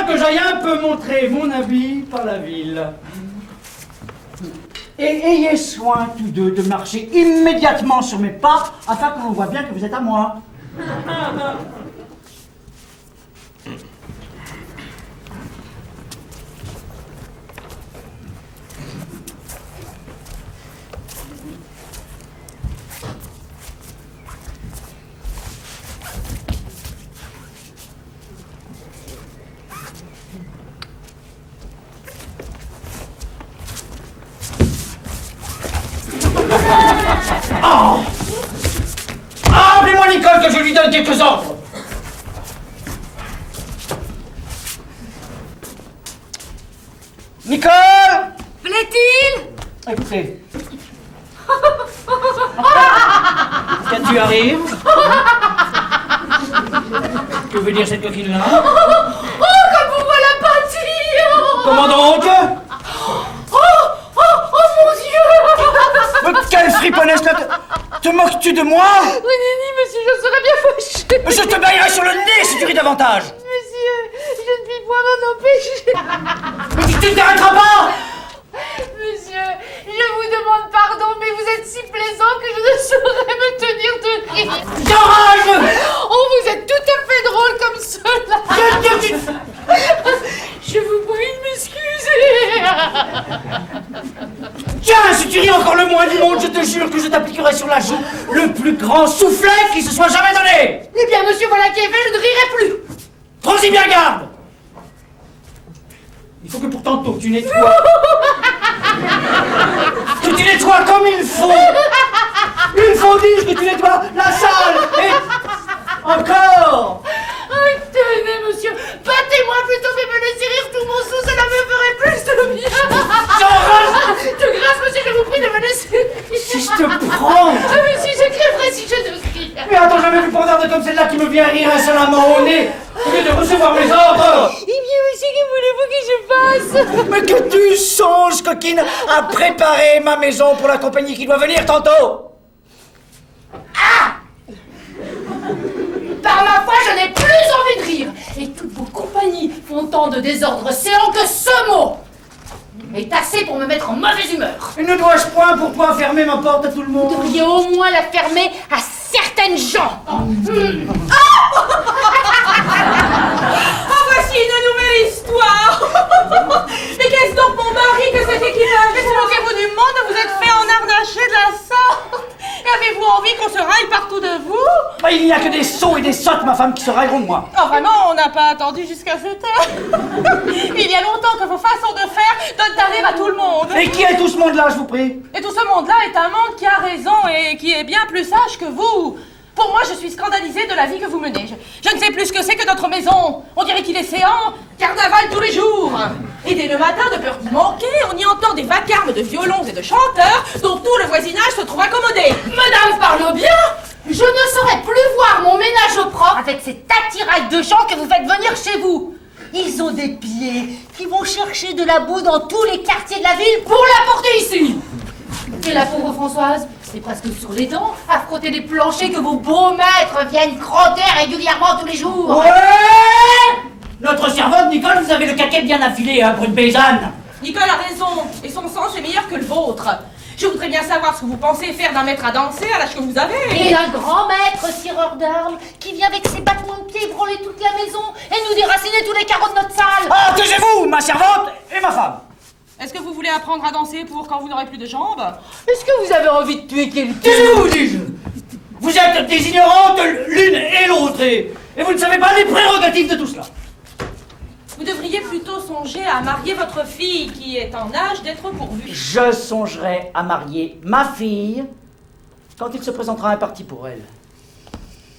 Que j'aille un peu montrer mon habit par la ville. Et ayez soin tous deux de marcher immédiatement sur mes pas afin que l'on voit bien que vous êtes à moi. Appelez-moi Nicole que je lui donne quelques ordres. Nicole! Plaît-il? Écoutez. Qu'as-tu à rire? Que veut dire cette coquine-là? Oh, comme vous voilà pâtir! Comment donc? Oh, mon Dieu! Mais quelle friponnesse là! Te moques-tu de moi? Oui, monsieur, je serais bien fâchée. Je te baillerai sur le nez si tu ris davantage! Monsieur, je ne puis point m'en empêcher. Mais tu ne t'arrêteras pas! Monsieur, je vous demande pardon, mais vous êtes si plaisant que je ne saurais me tenir de rire. T'enrage! Oh, vous êtes tout à fait drôle comme cela. Je vous prie de m'excuser. Tiens, si tu ris encore le moins du monde, je te jure que je t'appliquerai sur la joue le plus grand soufflet qui se soit jamais donné. Eh bien, monsieur, voilà qui est fait, je ne rirai plus. Prends-y bien garde. Il faut que pour tantôt tu nettoies. Que tu nettoies comme il faut. Il faut dire que tu nettoies la salle et encore. Tenez, monsieur, battez-moi plutôt, mais me laissez rire tout mon sou, cela me ferait plus de bien. De grâce, monsieur, je vous prie de me laisser rire. Si je te prends. Ah, monsieur, je crèverais si je ne crie. Mais attends, jamais vu pandarde comme celle-là qui me vient rire insolemment au nez au lieu de recevoir mes ordres. Eh bien, monsieur, que voulez-vous que je fasse? Mais que tu songes, coquine, à préparer ma maison pour la compagnie qui doit venir tantôt. Ah! ma foi, je n'ai plus envie de rire. Et toutes vos compagnies font tant de désordre séant que ce mot est assez pour me mettre en mauvaise humeur. Et ne dois-je point pour toi fermer ma porte à tout le monde? Vous devriez au moins la fermer à certaines gens. Voici une nouvelle histoire. Mais qu'est-ce donc, mon mari, que c'était qui avait se moquez-vous du monde? Vous êtes fait enharnacher de la sorte. Et avez-vous envie qu'on se raille partout de vous? Bah, il n'y a que des sots et des sottes, ma femme, qui se railleront de moi. Oh vraiment, on n'a pas attendu jusqu'à cette heure. Il y a longtemps que vos façons de faire donnent à rire à tout le monde. Et qui est tout ce monde-là, je vous prie? Et tout ce monde-là est un monde qui a raison et qui est bien plus sage que vous. Pour moi, je suis scandalisée de la vie que vous menez. Je ne sais plus ce que c'est que notre maison. On dirait qu'il est séant, carnaval tous les jours. Et dès le matin, de peur d'y manquer, on y entend des vacarmes de violons et de chanteurs dont tout le voisinage se trouve accommodé. Madame parle bien. Je ne saurais plus voir mon ménage au propre avec cet attirail de gens que vous faites venir chez vous. Ils ont des pieds qui vont chercher de la boue dans tous les quartiers de la ville pour l'apporter ici. Et la pauvre Françoise, c'est presque sur les dents à frotter les planchers que vos beaux maîtres viennent crotter régulièrement tous les jours. Ouais! Notre servante, Nicole, vous avez le caquet bien affilé, hein, pour une paysanne. Nicole a raison, et son sens est meilleur que le vôtre. Je voudrais bien savoir ce que vous pensez faire d'un maître à danser à l'âge que vous avez. Et d'un grand maître tireur d'armes qui vient avec ses battements de pied branler toute la maison et nous déraciner tous les carreaux de notre salle. Ah, taisez-vous, ma servante et ma femme. Est-ce que vous voulez apprendre à danser pour quand vous n'aurez plus de jambes? Est-ce que vous avez envie de tuer quelqu'un? Taisez-vous, dis-je. Vous êtes des ignorantes l'une et l'autre et vous ne savez pas les prérogatives de tout cela. Vous devriez plutôt songer à marier votre fille qui est en âge d'être pourvue. Je songerai à marier ma fille quand il se présentera un parti pour elle.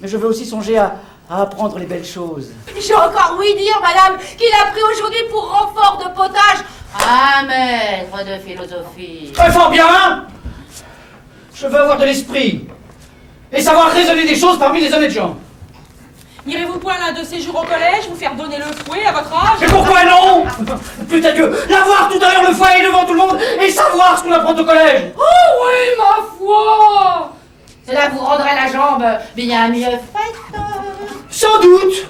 Mais je veux aussi songer à apprendre les belles choses. J'ai encore ouï dire, madame, qu'il a pris aujourd'hui pour renfort de potage un maître de philosophie. Très fort bien. Je veux avoir de l'esprit et savoir raisonner des choses parmi les honnêtes gens. N'irez-vous point l'un de ces jours au collège vous faire donner le fouet à votre âge? Et pourquoi non? Putain Dieu, l'avoir tout à l'heure le foyer devant tout le monde et savoir ce qu'on apprend au collège. Oh oui, ma foi! Cela vous rendrait la jambe bien mieux faite. Sans doute.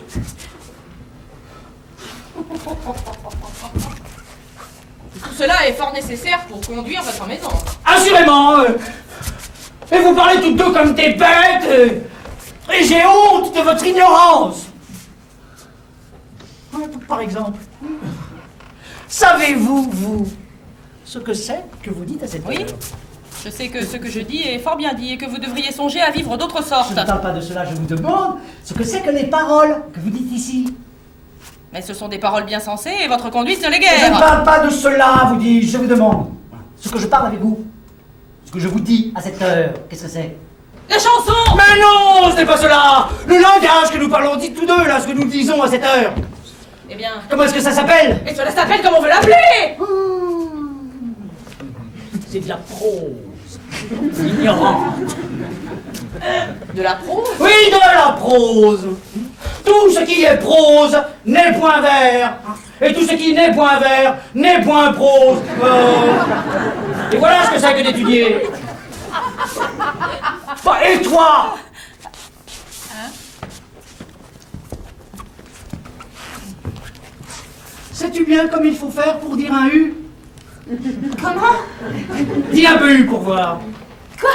Tout cela est fort nécessaire pour conduire votre maison. Assurément. Et vous parlez toutes deux comme des bêtes. Et j'ai honte de votre ignorance. Par exemple, savez-vous, vous, ce que c'est que vous dites à cette Oui. heure? Je sais que ce que je dis est fort bien dit et que vous devriez songer à vivre d'autre sorte. Je ne parle pas de cela, je vous demande ce que c'est que les paroles que vous dites ici. Mais ce sont des paroles bien sensées et votre conduite ne l'est Je ne guère. parle pas de cela, vous dis, je vous demande. Ce que je parle avec vous, ce que je vous dis à cette heure, qu'est-ce que c'est? La chanson! Mais non, ce n'est pas cela. Le langage que nous parlons, dites tous deux, là, ce que nous disons à cette heure. Eh bien... Comment est-ce que ça s'appelle? Et cela s'appelle comme on veut l'appeler! C'est de la prose. Ignorant. De la prose? Oui, de la prose. Tout ce qui est prose n'est point vers. Et tout ce qui n'est point vers n'est point prose. Et voilà ce que c'est que d'étudier. Bah, et toi? Sais-tu bien comme il faut faire pour dire un U? Comment? Dis un peu U pour voir. Quoi?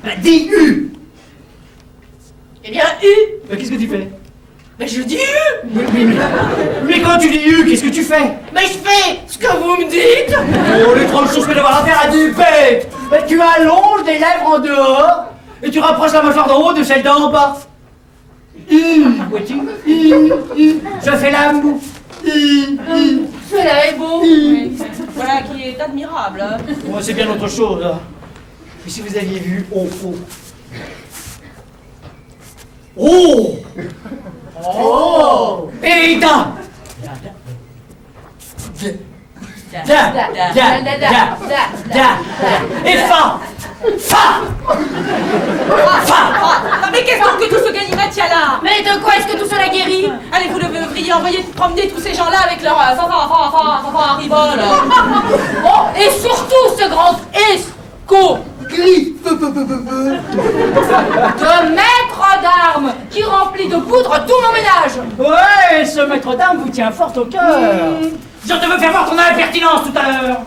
Bah, dis U. Eh bien, U. Bah, qu'est-ce que tu fais? Mais je dis U. Mais quand tu dis U, qu'est-ce que tu fais? Mais je fais ce que vous me dites. Oh, les 30 choses que d'avoir affaire à du bête. Bah, tu allonges les lèvres en dehors et tu rapproches la mâchoire d'en haut de celle d'en bas. Vois-tu? Je fais la moue. Cela est beau. Oui. Voilà qui est admirable. Hein. Oh, c'est bien autre chose. Hein. Mais si vous aviez vu au fond. Oh! Oh! Et da! Et fa! Mais qu'est-ce donc que tout ce ganimatia là? Mais de quoi est-ce que tout cela guérit? Allez, vous devriez envoyer promener tous ces gens-là avec leur ribole. Oh, et surtout ce grand escogriffe De maître d'armes qui remplit de poudre tout mon ménage. Ouais, ce maître d'armes vous tient fort au cœur. Je te veux faire voir ton impertinence tout à l'heure.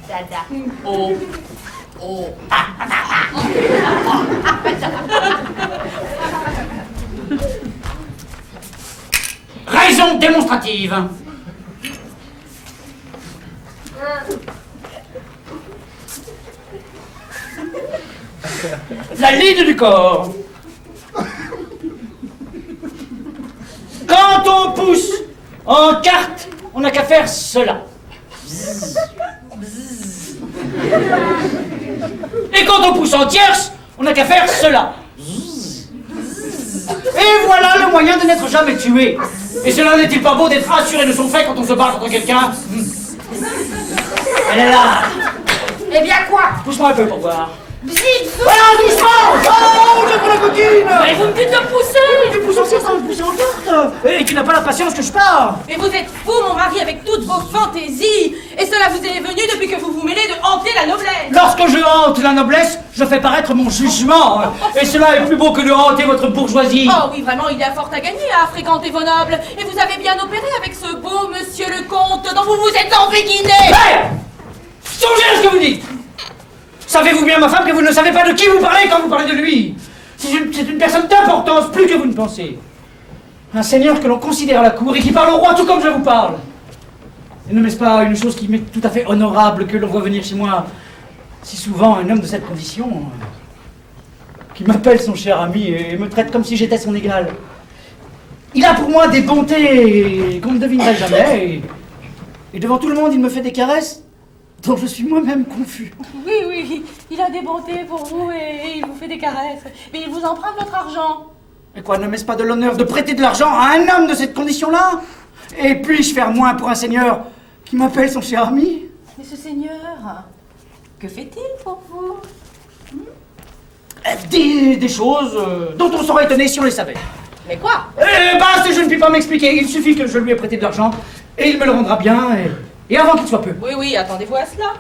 Dada. Oh. Oh. Raison démonstrative. La ligne du corps. Quand on pousse en carte, on n'a qu'à faire cela. Et quand on pousse en tierce, on n'a qu'à faire cela. Et voilà le moyen de n'être jamais tué. Et cela n'est-il pas beau d'être assuré de son fait quand on se bat contre quelqu'un? Elle est là. Eh bien quoi? Pousse-moi un peu pour voir. Bzz. Ah, doucement! Oh, j'ai pour la coquine! Mais vous me dites de pousser! Tu pousses en tierce sans me pousser en carte! Et tu n'as pas la patience que je pars! Mais vous êtes fou, mon mari, avec toutes vos fantaisies. Et cela vous est venu depuis que vous vous mêlez de hanter la noblesse. Lorsque je hante la noblesse, je fais paraître mon jugement. Et cela est plus beau que de hanter votre bourgeoisie. Oh oui, vraiment, il y a fort à gagner à fréquenter vos nobles. Et vous avez bien opéré avec ce beau monsieur le comte dont vous vous êtes embéguiné. Hé! Songez à ce que vous dites! Savez-vous bien, ma femme, que vous ne savez pas de qui vous parlez quand vous parlez de lui? C'est une personne d'importance, plus que vous ne pensez. Un seigneur que l'on considère à la cour et qui parle au roi tout comme je vous parle. Et ne m'est-ce pas une chose qui m'est tout à fait honorable que l'on voit venir chez moi si souvent un homme de cette condition, qui m'appelle son cher ami et me traite comme si j'étais son égal. Il a pour moi des bontés qu'on ne devinerait jamais, et devant tout le monde il me fait des caresses dont je suis moi-même confus. Oui, oui, il a des bontés pour vous et il vous fait des caresses. Mais il vous emprunte votre argent. Et quoi, ne m'est-ce pas de l'honneur de prêter de l'argent à un homme de cette condition-là? Et puis-je faire moins pour un seigneur qui m'appelle son cher ami? Mais ce seigneur, que fait-il pour vous? Des choses dont on serait étonné si on les savait. Mais quoi? Basta, je ne puis pas m'expliquer. Il suffit que je lui ai prêté de l'argent et il me le rendra bien, et avant qu'il soit peu. Oui, oui, attendez-vous à cela.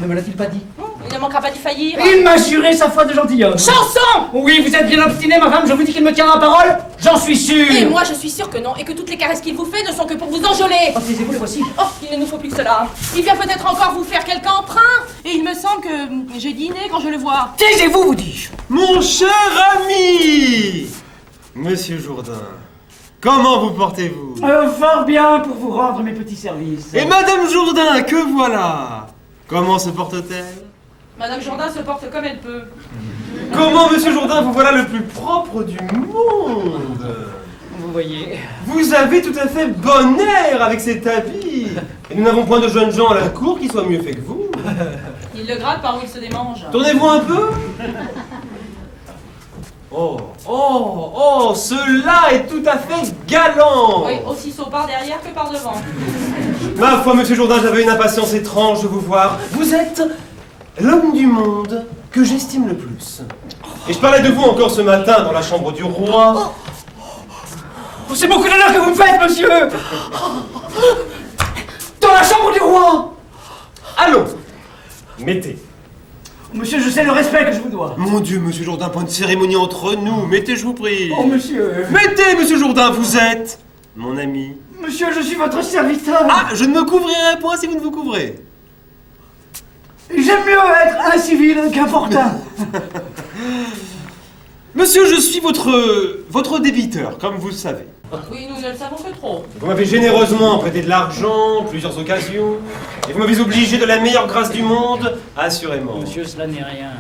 Ne me l'a-t-il pas dit? Il ne manquera pas d'y faillir. Il m'a juré sa foi de gentilhomme. Chanson! Oui, vous êtes bien obstiné, ma femme, je vous dis qu'il me tiendra parole. J'en suis sûr. Et moi, je suis sûre que non, et que toutes les caresses qu'il vous fait ne sont que pour vous enjoler. Oh, taisez-vous, les voici. Oh, il ne nous faut plus que cela. Il vient peut-être encore vous faire quelque emprunt. Et il me semble que j'ai dîné quand je le vois. Taisez-vous, vous dis-je. Mon cher ami, Monsieur Jourdain, comment vous portez-vous? Fort bien pour vous rendre mes petits services. Et Madame Jourdain, que voilà? Comment se porte-t-elle? Madame Jourdain se porte comme elle peut. Comment, Monsieur Jourdain, vous voilà le plus propre du monde? Vous voyez. Vous avez tout à fait bon air avec cet habit. Et nous n'avons point de jeunes gens à la cour qui soient mieux faits que vous. Il le gratte par où il se démange. Tournez-vous un peu. Oh, oh, oh, cela est tout à fait galant. Oui, aussi saut par derrière que par devant. Ma foi, Monsieur Jourdain, j'avais une impatience étrange de vous voir. Vous êtes l'homme du monde que j'estime le plus. Et je parlais de vous encore ce matin dans la chambre du roi. Oh, c'est beaucoup d'honneur que vous me faites, monsieur. Dans la chambre du roi. Allons, mettez. Monsieur, je sais le respect que je vous dois. Mon Dieu, Monsieur Jourdain, point de cérémonie entre nous. Mettez, je vous prie. Oh, monsieur. Mettez, Monsieur Jourdain, vous êtes mon ami. Monsieur, je suis votre serviteur. Ah, je ne me couvrirai point si vous ne vous couvrez. J'aime mieux être incivil qu'importun. Monsieur, je suis votre débiteur, comme vous le savez. Oui, nous ne le savons que trop. Vous m'avez généreusement prêté de l'argent, plusieurs occasions, et vous m'avez obligé de la meilleure grâce du monde, assurément. Monsieur, cela n'est rien.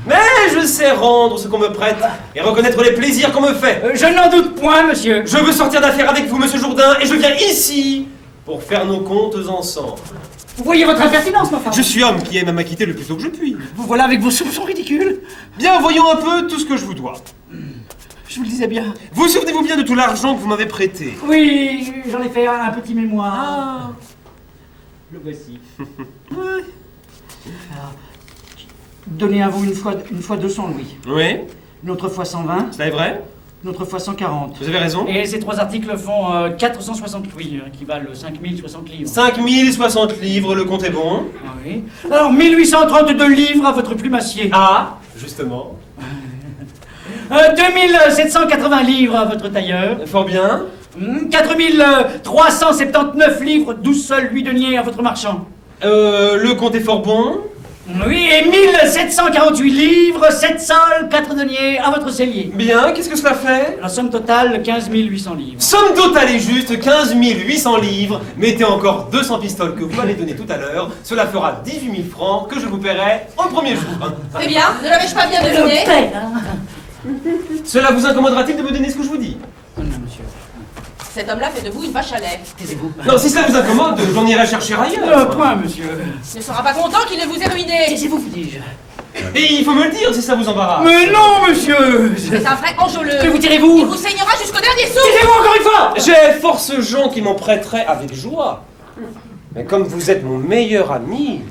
Mais je sais rendre ce qu'on me prête et reconnaître les plaisirs qu'on me fait. Je n'en doute point, monsieur. Je veux sortir d'affaire avec vous, Monsieur Jourdain, et je viens ici pour faire nos comptes ensemble. Vous voyez votre impertinence, ma femme. Je suis homme qui aime à m'acquitter le plus tôt que je puis. Vous voilà avec vos soupçons ridicules. Bien, voyons un peu tout ce que je vous dois. Je vous le disais bien. Vous souvenez-vous bien de tout l'argent que vous m'avez prêté? Oui, j'en ai fait un petit mémoire. Le voici. Alors, donnez à vous une fois 200 louis. Oui, Une autre fois 120. cela est vrai. Notre fois 140. Vous avez raison. Et ces 3 articles font 460 louis, qui valent 5060 livres. 5060 livres, le compte est bon. Oui. Alors, 1832 livres à votre plumassier. Ah, justement. 2780 livres à votre tailleur. Fort bien. 4379 livres, 12 sols 8 deniers à votre marchand. Le compte est fort bon. Oui, et 1748 livres, 7 sols, 4 deniers à votre cellier. Bien, qu'est-ce que cela fait? La somme totale, 15 800 livres. Somme totale est juste, 15 800 livres. Mettez encore 200 pistoles que vous m'avez donné tout à l'heure. Cela fera 18 000 francs que je vous paierai au premier jour. Eh bien, ne l'avais-je pas bien Le deviné? paie, hein. Cela vous incommodera-t-il de me donner ce que je vous dis? Non, monsieur. Cet homme-là fait de vous une vache à lait. Taisez-vous. Non, si cela vous incommode, j'en irai chercher ailleurs. Point, monsieur. Il ne sera pas content qu'il ne vous ait ruiné. Taisez-vous, vous dis-je. Et il faut me le dire si ça vous embarrasse. Mais non, monsieur. C'est un vrai enjôleux. Que vous Il tirez-vous? vous saignera jusqu'au dernier sou. Taisez-vous encore une fois. J'ai force gens qui m'en prêteraient avec joie. Mais comme vous êtes mon meilleur ami,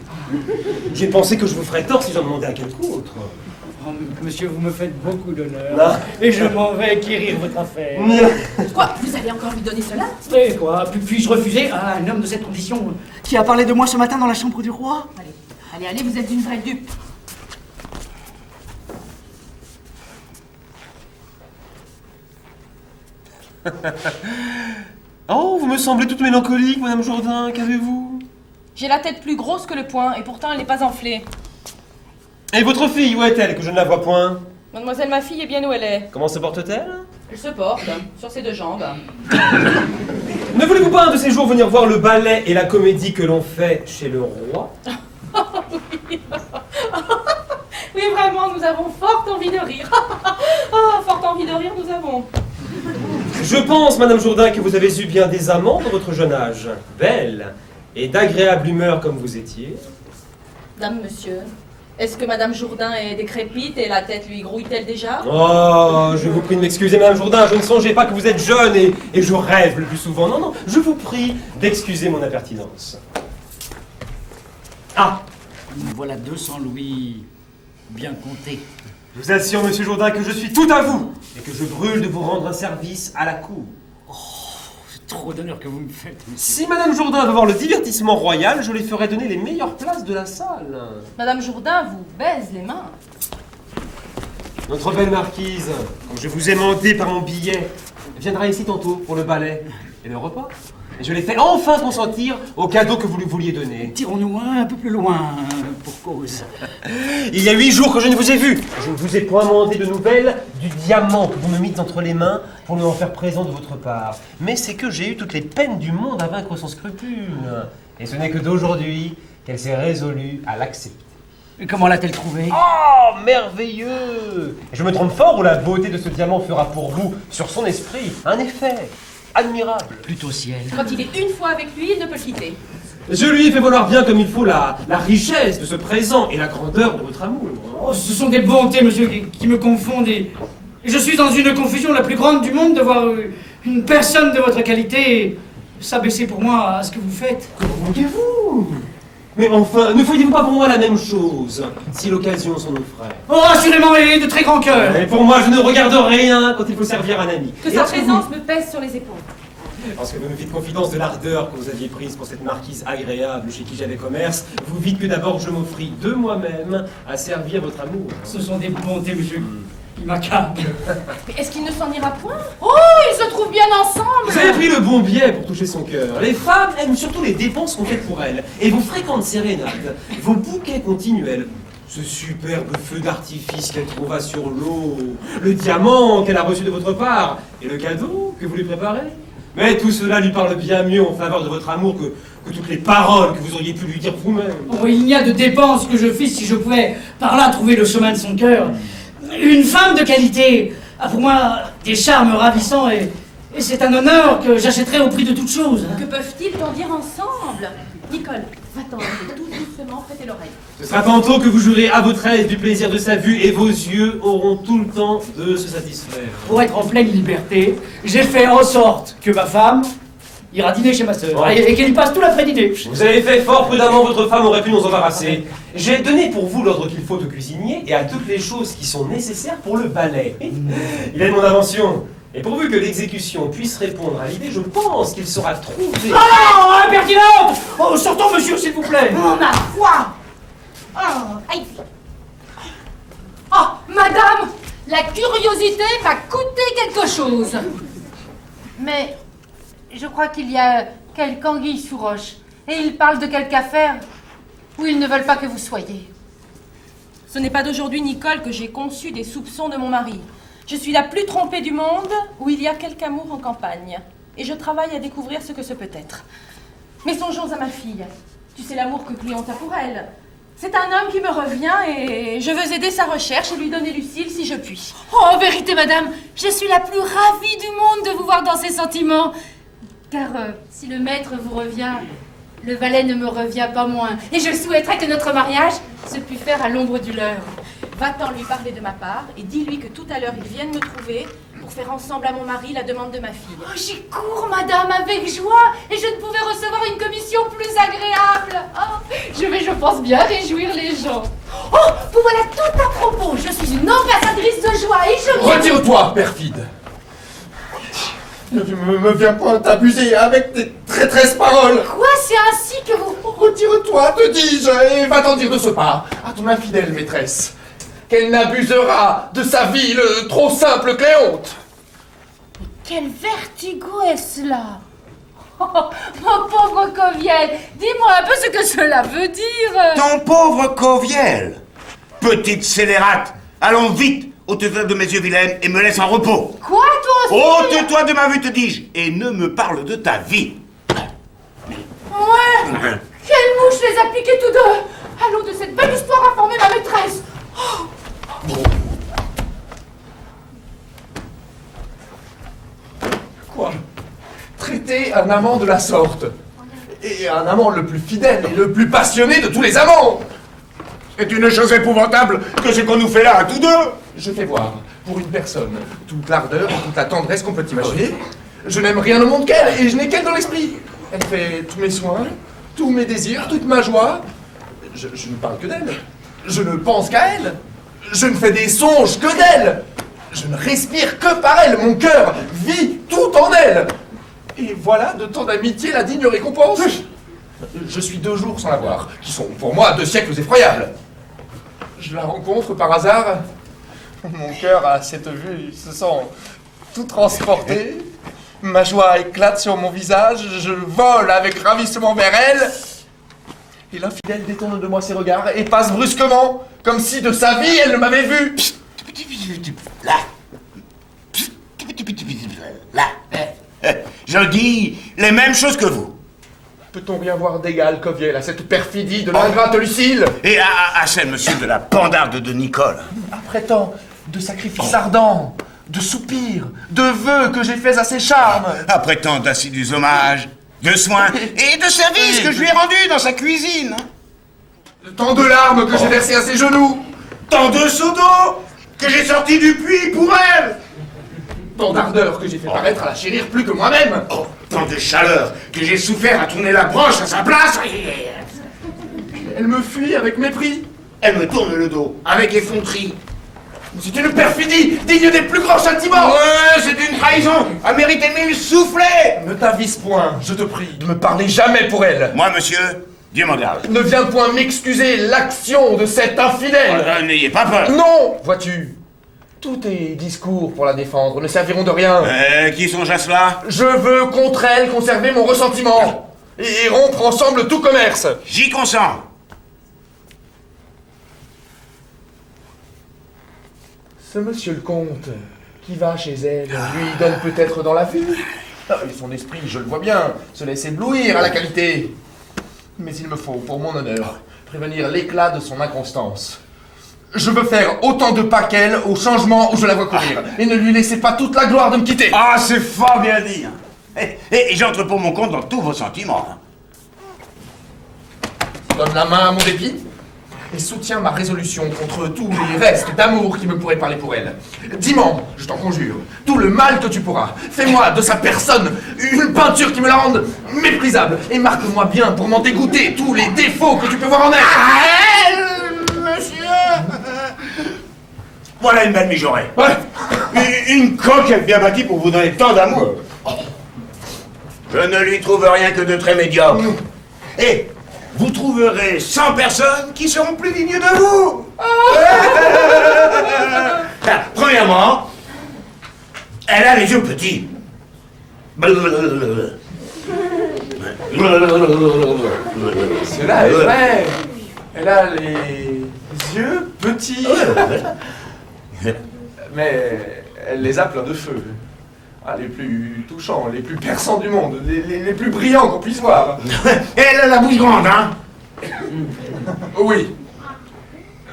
j'ai pensé que je vous ferais tort si j'en demandais à quelqu'un d'autre. Oh, monsieur, vous me faites beaucoup d'honneur. Non. Et je m'en vais acquérir votre affaire. Quoi? Vous allez encore lui donner cela? Et quoi? Puis-je refuser à un homme de cette condition qui a parlé de moi ce matin dans la chambre du roi? Allez, vous êtes une vraie dupe. Oh, vous me semblez toute mélancolique, Madame Jourdain, qu'avez-vous? J'ai la tête plus grosse que le poing et pourtant elle n'est pas enflée. Et votre fille, où est-elle, que je ne la vois point? Mademoiselle ma fille est bien où elle est. Comment se porte-t-elle? Elle se porte sur ses 2 jambes. Ne voulez-vous pas un de ces jours venir voir le ballet et la comédie que l'on fait chez le roi? Oui, vraiment, nous avons fort envie de rire. Fort envie de rire, nous avons. Je pense, Madame Jourdain, que vous avez eu bien des amants dans votre jeune âge. Belle et d'agréable humeur comme vous étiez. Dame, monsieur, est-ce que Madame Jourdain est décrépite et la tête lui grouille-t-elle déjà? Oh, je vous prie de m'excuser, Madame Jourdain, je ne songeais pas que vous êtes jeune et je rêve le plus souvent. Non, je vous prie d'excuser mon impertinence. Ah, Voilà 200 louis bien comptés. je vous assure, Monsieur Jourdain, que je suis tout à vous et que je brûle de vous rendre un service à la cour. C'est trop d'honneur que vous me faites, monsieur. Si Madame Jourdain veut voir le divertissement royal, je lui ferai donner les meilleures places de la salle. Madame Jourdain vous baise les mains. Notre belle marquise, quand je vous ai mandé par mon billet, viendra ici tantôt pour le ballet et le repas. Et je l'ai fait enfin consentir au cadeau que vous lui vouliez donner. Tirons-nous un peu plus loin, pour cause. Il y a 8 jours que je ne vous ai vu. Je ne vous ai point demandé de nouvelles du diamant que vous me mites entre les mains pour lui en faire présent de votre part. Mais c'est que j'ai eu toutes les peines du monde à vaincre son scrupule. Et ce n'est que d'aujourd'hui qu'elle s'est résolue à l'accepter. Et comment l'a-t-elle trouvé? Oh, merveilleux! Et je me trompe fort ou la beauté de ce diamant fera pour vous, sur son esprit, un effet admirable. Plutôt ciel. Quand il est une fois avec lui, il ne peut le quitter. Je lui ai fait valoir bien comme il faut la richesse de ce présent et la grandeur de votre amour. Oh, ce sont des bontés, monsieur, qui me confondent et je suis dans une confusion la plus grande du monde de voir une personne de votre qualité s'abaisser pour moi à ce que vous faites. Comment manquez-vous? Mais enfin, ne feriez-vous pas pour moi la même chose, si l'occasion s'en offrait? Oh, assurément, et de très grand cœur. Et pour moi, je ne regarde rien quand il faut servir un ami. Que Et sa lorsque présence me pèse sur les épaules. Lorsque vous me faites confidence de l'ardeur que vous aviez prise pour cette marquise agréable chez qui j'avais commerce, vous vîtes que d'abord je m'offris de moi-même à servir votre amour. Ce sont des bontés, monsieur, qui m'accablent. Mais est-ce qu'il ne s'en ira point? Oh, ils se trouvent bien ensemble. Vous avez pris le bon biais pour toucher son cœur. Les femmes aiment surtout les dépenses qu'on fait pour elles, et vos fréquentes sérénades, vos bouquets continuels, ce superbe feu d'artifice qu'elle trouva sur l'eau, le diamant qu'elle a reçu de votre part, et le cadeau que vous lui préparez. Mais tout cela lui parle bien mieux en faveur de votre amour que toutes les paroles que vous auriez pu lui dire vous-même. Oh, il n'y a de dépenses que je fisse si je pouvais par là trouver le chemin de son cœur. Une femme de qualité a pour moi des charmes ravissants et c'est un honneur que j'achèterais au prix de toute chose. Que peuvent-ils en dire ensemble? Nicole, va-t'en, tout doucement, prêtez l'oreille. Ce sera tantôt que vous jouerez à votre aise du plaisir de sa vue et vos yeux auront tout le temps de se satisfaire. Pour être en pleine liberté, j'ai fait en sorte que ma femme ira dîner chez ma sœur et qu'elle y passe tout l'après-dîner. Vous avez fait fort prudemment, votre femme aurait pu nous embarrasser. J'ai donné pour vous l'ordre qu'il faut au cuisinier et à toutes les choses qui sont nécessaires pour le balai. Il est de mon invention. Et pourvu que l'exécution puisse répondre à l'idée, je pense qu'il sera trouvé... Oh, impertinente! Oh, sortons, monsieur, s'il vous plaît! Oh, ma foi! Oh, aïe. Oh, madame, la curiosité m'a coûté quelque chose. Mais je crois qu'il y a quelque anguille sous roche. Et ils parlent de quelque affaire où ils ne veulent pas que vous soyez. Ce n'est pas d'aujourd'hui, Nicole, que j'ai conçu des soupçons de mon mari. Je suis la plus trompée du monde où il y a quelque amour en campagne. Et je travaille à découvrir ce que ce peut être. Mais songeons à ma fille. Tu sais l'amour que Cléante a pour elle. C'est un homme qui me revient et je veux aider sa recherche et lui donner Lucille si je puis. Oh, en vérité, madame, je suis la plus ravie du monde de vous voir dans ces sentiments. Car si le maître vous revient, le valet ne me revient pas moins. Et je souhaiterais que notre mariage se pût faire à l'ombre du leur. Va-t'en lui parler de ma part et dis-lui que tout à l'heure il vienne me trouver pour faire ensemble à mon mari la demande de ma fille. Oh, j'y cours, madame, avec joie, et je ne pouvais recevoir une commission plus agréable. Oh, je vais, je pense bien, réjouir les gens. Oh, vous voilà tout à propos. Je suis une ambassadrice de joie et je... Retire-toi, perfide. Ne me viens point t'abuser avec tes traîtresses paroles. Quoi, c'est ainsi que vous... Retire-toi, te dis-je, et va-t'en dire de ce pas à ton infidèle maîtresse qu'elle n'abusera de sa ville trop simple Cléante. Quel vertigo est-ce là? Oh, mon pauvre Coviel, dis-moi un peu ce que cela veut dire. Ton pauvre Coviel. Petite scélérate, allons vite, ôte-toi de mes yeux vilaines et me laisse en repos. Quoi, toi aussi? Ôte-toi de ma vue, te dis-je, et ne me parle de ta vie. Ouais. Quelle mouche les a piqués tous deux. Allons de cette belle histoire informer ma maîtresse. Oh. Quoi? Traiter un amant de la sorte, et un amant le plus fidèle et le plus passionné de tous les amants. C'est une chose épouvantable que ce qu'on nous fait là à tous deux. Je fais voir, pour une personne, toute l'ardeur et toute la tendresse qu'on peut imaginer. Je n'aime rien au monde qu'elle, et je n'ai qu'elle dans l'esprit. Elle fait tous mes soins, tous mes désirs, toute ma joie. Je ne parle que d'elle. Je ne pense qu'à elle. Je ne fais des songes que d'elle. Je ne respire que par elle. Mon cœur vit tout en elle. Et voilà de tant d'amitié la digne récompense. Je suis 2 jours sans la voir, qui sont pour moi 2 siècles effroyables. Je la rencontre par hasard. Mon cœur, à cette vue, se sent tout transporté. Ma joie éclate sur mon visage. Je vole avec ravissement vers elle. Et l'infidèle détourne de moi ses regards et passe brusquement, comme si de sa vie elle ne m'avait vu. Là. Là. Je dis les mêmes choses que vous. Peut-on rien voir d'égal, Coviel, à cette perfidie de l'ingrate Lucille? Et à celle, monsieur, de la pendarde de Nicole. Après tant de sacrifices ardents, de soupirs, de vœux que j'ai faits à ses charmes. Après tant d'assidus hommages, de soins et de services que je lui ai rendus dans sa cuisine. Tant de larmes que j'ai versées à ses genoux. Tant de seaux d'eau que j'ai sortis du puits pour elle. Tant d'ardeur que j'ai fait paraître à la chérir plus que moi-même. Oh, tant de chaleur que j'ai souffert à tourner la broche à sa place. Elle me fuit avec mépris. Elle me tourne le dos avec effronterie. C'est une perfidie digne des plus grands châtiments. Ouais, c'est une trahison à mériter 1000 soufflets. Ne t'avise point, je te prie, de me parler jamais pour elle. Moi, monsieur, Dieu m'en garde. Ne viens point m'excuser l'action de cet infidèle. N'ayez pas peur. Non, vois-tu, tous tes discours pour la défendre ne serviront de rien. Qui songe à cela? Je veux contre elle conserver mon ressentiment et rompre ensemble tout commerce. J'y consens. Ce monsieur le comte qui va chez elle lui donne peut-être dans la vue. Et son esprit, je le vois bien, se laisse éblouir à la qualité. Mais il me faut, pour mon honneur, prévenir l'éclat de son inconstance. Je veux faire autant de pas qu'elle au changement où je la vois courir, et ne lui laisser pas toute la gloire de me quitter. Ah, c'est fort bien dit. Et j'entre pour mon compte dans tous vos sentiments. Tu donnes la main à mon dépit, et soutiens ma résolution contre tous les restes d'amour qui me pourraient parler pour elle. Dis-moi, je t'en conjure, tout le mal que tu pourras. Fais-moi de sa personne une peinture qui me la rende méprisable et marque-moi bien pour m'en dégoûter tous les défauts que tu peux voir en elle. Monsieur. Voilà une belle mijaurée. Ouais. Une coquette bien bâtie pour vous donner tant d'amour. Je ne lui trouve rien que de très médiocre. Et vous trouverez 100 personnes qui seront plus dignes de vous. Premièrement, elle a les yeux petits. Cela est vrai. Elle a les yeux petits. Mais elle les a pleins de feu. Ah, les plus touchants, les plus perçants du monde, les plus brillants qu'on puisse voir. Elle a la bouche grande, hein? Oui.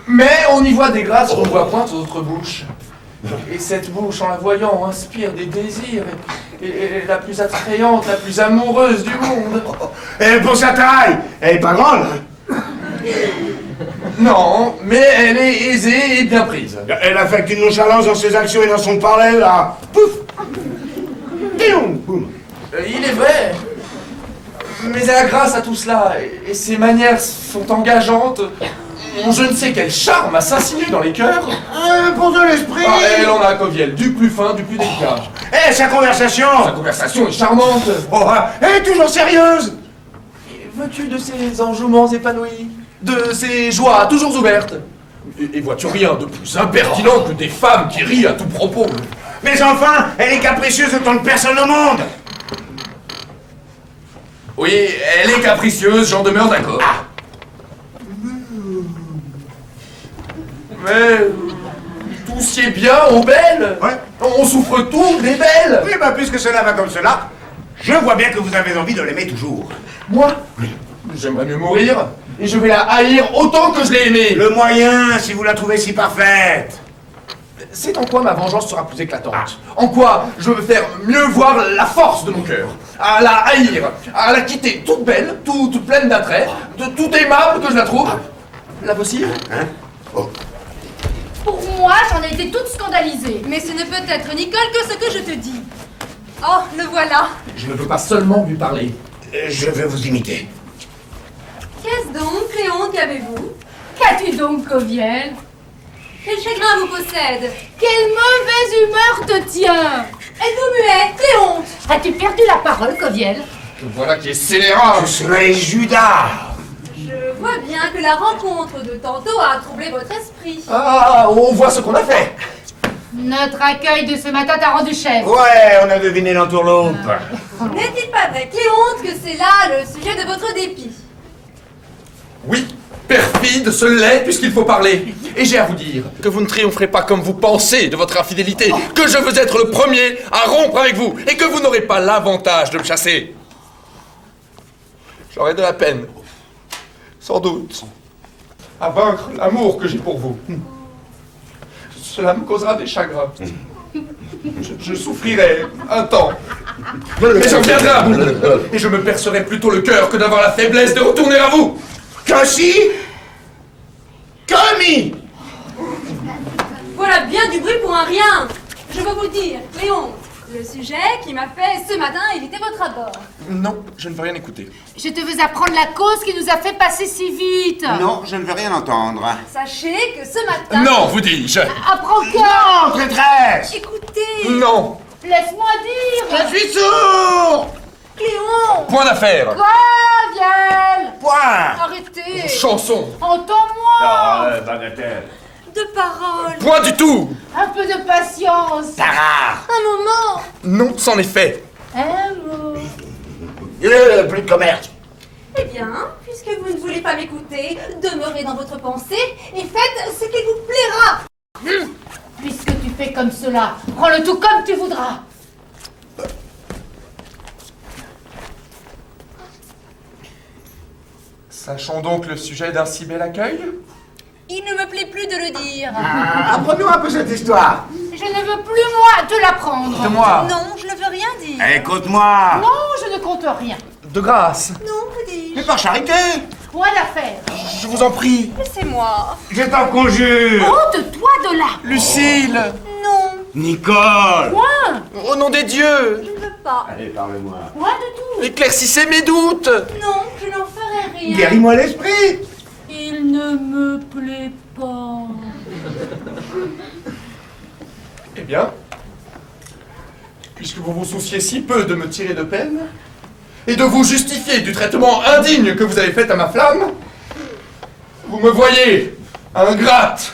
Mais on y voit des grâces qu'on voit point aux autres bouches. Et cette bouche, en la voyant, inspire des désirs. Et la plus attrayante, la plus amoureuse du monde. Et pour sa taille, elle est pas grande. Non, mais elle est aisée et bien prise. Elle affecte une nonchalance dans ses actions et dans son parler, là. Pouf! Boum! Il est vrai. Mais elle a grâce à tout cela, et ses manières sont engageantes, ont je ne sais quel charme à s'insinuer dans les cœurs. Pour de l'esprit! Ah, elle en a Coviel, du plus fin, du plus délicat. Eh, sa conversation! Sa conversation est charmante. Oh, elle est toujours sérieuse! Veux-tu de ses enjouements épanouis, de ses joies toujours ouvertes? Et vois-tu rien de plus impertinent que des femmes qui rient à tout propos? Mais enfin, elle est capricieuse autant que personne au monde! Oui, elle est capricieuse, j'en demeure d'accord. Mais tout s'y est bien, aux belles. Ouais. On souffre tous des belles. Oui, bah puisque cela va comme cela, je vois bien que vous avez envie de l'aimer toujours. Moi, j'aimerais mieux mourir, et je vais la haïr autant que je l'ai aimée. Le moyen, si vous la trouvez si parfaite. C'est en quoi ma vengeance sera plus éclatante. En quoi je veux faire mieux voir la force de mon cœur. À la haïr, à la quitter toute belle, toute pleine d'attrait, tout aimable que je la trouve. La voici. Hein? Oh. Pour moi, j'en ai été toute scandalisée. Mais ce ne peut être, Nicole, que ce que je te dis. Oh, le voilà. Je ne veux pas seulement lui parler. Je vais vous imiter. Qu'est-ce donc, Cléon, qu'avez-vous? Qu'as-tu donc, Coviel? Quel chagrin vous possède? Quelle mauvaise humeur te tient? Êtes-vous muet? Cléon! As-tu perdu la parole, Coviel? Voilà qui est scélérat. Je serai Judas. Je vois bien que la rencontre de tantôt a troublé votre esprit. Ah, on voit ce qu'on a fait. Notre accueil de ce matin t'a rendu chef. Ouais, on a deviné l'entourloupe. N'est-il pas vrai, Cléonte, que c'est là le sujet de votre dépit? Oui, perfide, ce l'est, puisqu'il faut parler. Et j'ai à vous dire que vous ne triompherez pas comme vous pensez de votre infidélité, que je veux être le premier à rompre avec vous, et que vous n'aurez pas l'avantage de me chasser. J'aurai de la peine, sans doute, à vaincre l'amour que j'ai pour vous. Cela me causera des chagrins. Je souffrirai un temps. Mais j'en viendrai à bout. Et je me percerai plutôt le cœur que d'avoir la faiblesse de retourner à vous. Cossi? Commis? Voilà bien du bruit pour un rien. Je veux vous dire, Cléon, le sujet qui m'a fait ce matin éviter votre abord. Non, je ne veux rien écouter. Je te veux apprendre la cause qui nous a fait passer si vite. Non, je ne veux rien entendre. Sachez que ce matin... Non, vous dis-je. Apprends quoi? Non, traîtresse! Écoutez, Non. Laisse-moi dire. Je suis sourd! Cléon, Point d'affaire. Coviel. Point! arrêtez. Chanson. Entends-moi. Bagatelle. De paroles. Point du tout. Un peu de patience. Tara! Un moment. Non, c'en est fait. Un mot. Plus de commerce. Eh bien, puisque vous ne voulez pas m'écouter, demeurez dans votre pensée et faites ce qu'il vous plaira. Puisque tu fais comme cela, prends le tout comme tu voudras. Sachons donc le sujet d'un si bel accueil. Il ne me plaît plus de le dire. Apprenons un peu cette histoire. Je ne veux plus, moi, te l'apprendre. De moi. Non, je ne veux rien dire. Écoute-moi. Non, je ne compte rien. De grâce. Non, que dis-je? Mais par charité. Point d'affaires. Je vous en prie. Laissez-moi. Je t'en conjure. Ôte-toi de là. Lucille. Non, Nicole. Point. Au nom des dieux. je ne veux pas. Allez, parle-moi. Point de tout. Éclaircissez mes doutes. Non, je n'en ferai rien. Guéris-moi l'esprit. Il ne me plaît pas. Eh bien, puisque vous vous souciez si peu de me tirer de peine, et de vous justifier du traitement indigne que vous avez fait à ma flamme, vous me voyez ingrate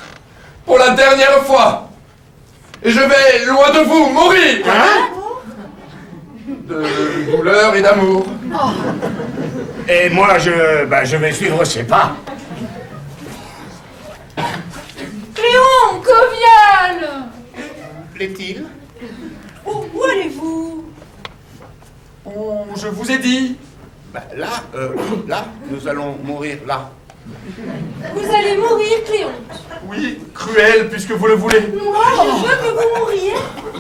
pour la dernière fois, et je vais, loin de vous, mourir de douleur et d'amour. Et moi, je vais suivre ses pas. Cléon, Covial. Plaît-il? Où allez-vous? Ou je vous ai dit. Là, nous allons mourir là. Vous allez mourir, Cléon. Oui, cruel, puisque vous le voulez. Moi, je veux que vous mouriez.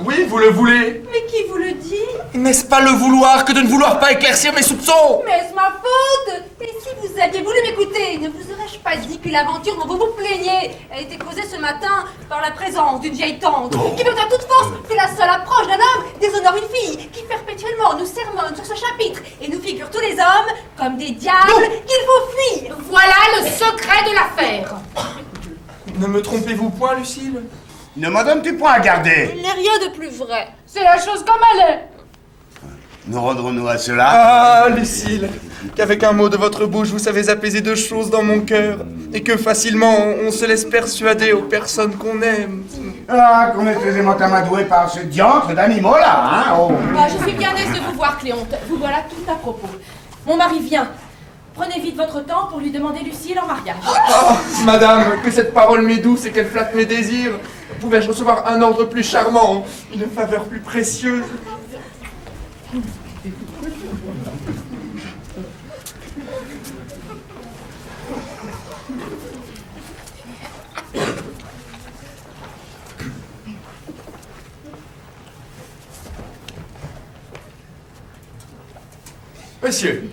Oui, vous le voulez. Mais qui vous le dit? N'est-ce pas le vouloir que de ne vouloir pas éclaircir mes soupçons? Mais est-ce ma faute? Et si vous aviez voulu m'écouter, ne vous aurais-je pas dit que l'aventure dont vous vous plaignez a été causée ce matin par la présence d'une vieille tante qui, de toute force, fait la seule approche d'un homme, déshonore une fille, qui perpétuellement nous sermonne sur ce chapitre et nous figure tous les hommes comme des diables qu'il faut fuir? Voilà le secret de l'affaire. Ne me trompez-vous point, Lucille? Ne m'en donnes-tu point à garder? Il n'est rien de plus vrai. C'est la chose comme elle est. Nous rendrons-nous à cela? Ah, Lucille, qu'avec un mot de votre bouche, vous savez apaiser deux choses dans mon cœur, et que facilement on se laisse persuader aux personnes qu'on aime. Ah, qu'on est aisément amadoué par ce diantre d'animaux-là, hein? Oh. Ah, je suis bien aise de vous voir, Cléonte. Vous voilà tout à propos. Mon mari vient. Prenez vite votre temps pour lui demander Lucille en mariage. Ah, madame, que cette parole m'est douce et qu'elle flatte mes désirs. Pouvais-je recevoir un ordre plus charmant, une faveur plus précieuse? Monsieur,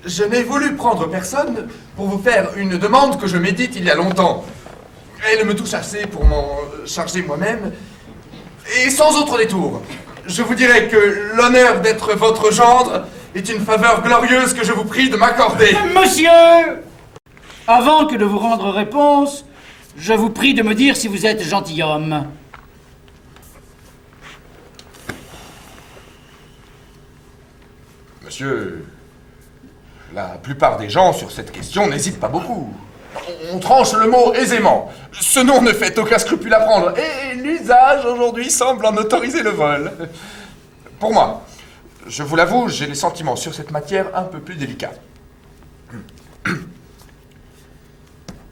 je n'ai voulu prendre personne pour vous faire une demande que je médite il y a longtemps. Elle me touche assez pour m'en charger moi-même. Et sans autre détour, je vous dirais que l'honneur d'être votre gendre est une faveur glorieuse que je vous prie de m'accorder. Monsieur, avant que de vous rendre réponse, je vous prie de me dire si vous êtes gentilhomme. Monsieur, la plupart des gens sur cette question n'hésitent pas beaucoup. On tranche le mot aisément. Ce nom ne fait aucun scrupule à prendre, et l'usage aujourd'hui semble en autoriser le vol. Pour moi, je vous l'avoue, j'ai des sentiments sur cette matière un peu plus délicats.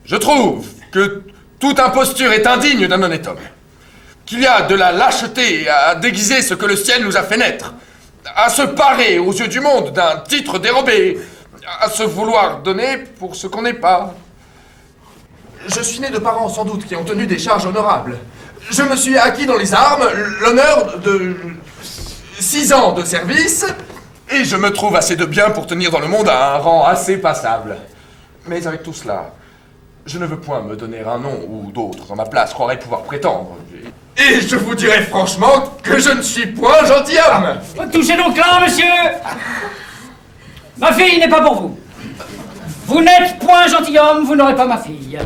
Je trouve que toute imposture est indigne d'un honnête homme. Qu'il y a de la lâcheté à déguiser ce que le ciel nous a fait naître, à se parer aux yeux du monde d'un titre dérobé, à se vouloir donner pour ce qu'on n'est pas. Je suis né de parents sans doute qui ont tenu des charges honorables. Je me suis acquis dans les armes l'honneur de 6 ans de service, et je me trouve assez de bien pour tenir dans le monde à un rang assez passable. Mais avec tout cela, je ne veux point me donner un nom où d'autres, en ma place, croiraient pouvoir prétendre. Et je vous dirai franchement que je ne suis point gentilhomme. Touchez donc là, monsieur. Ma fille n'est pas pour vous. Vous n'êtes point gentilhomme, vous n'aurez pas ma fille.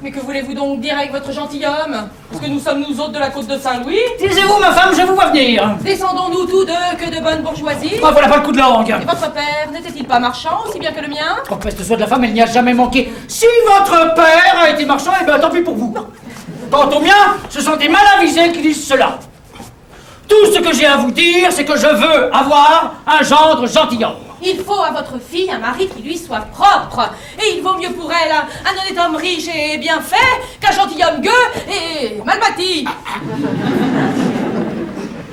Mais que voulez-vous donc dire avec votre gentilhomme? Parce que nous sommes nous autres de la côte de Saint-Louis. Taisez-vous, ma femme, je vous vois venir. Descendons-nous tous deux que de bonne bourgeoisie. Ah, voilà pas le coup de langue. Et votre père n'était-il pas marchand aussi bien que le mien? Oh, peste soit de la femme, elle n'y a jamais manqué. Si votre père a été marchand, eh bien tant pis pour vous. Quant au mien, ce sont des mal avisés qui disent cela. Tout ce que j'ai à vous dire, c'est que je veux avoir un gendre gentilhomme. Il faut à votre fille un mari qui lui soit propre. Et il vaut mieux pour elle un honnête homme riche et bien fait qu'un gentilhomme gueux et mal bâti.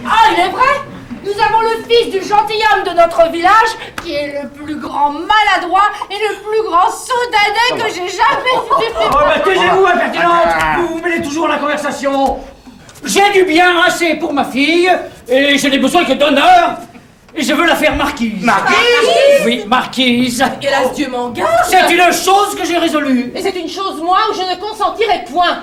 Ah, il est vrai. Nous avons le fils du gentilhomme de notre village qui est le plus grand maladroit et le plus grand saudadet que j'ai jamais vu. Oh, bah taisez-vous, impertinente. Vous vous mêlez toujours à la conversation. J'ai du bien assez pour ma fille, et je n'ai besoin que d'honneur. Et je veux la faire marquise. Marquise? Oui, marquise. Hélas, Dieu m'en garde. C'est une chose que j'ai résolue. Et c'est une chose, moi, où je ne consentirai point.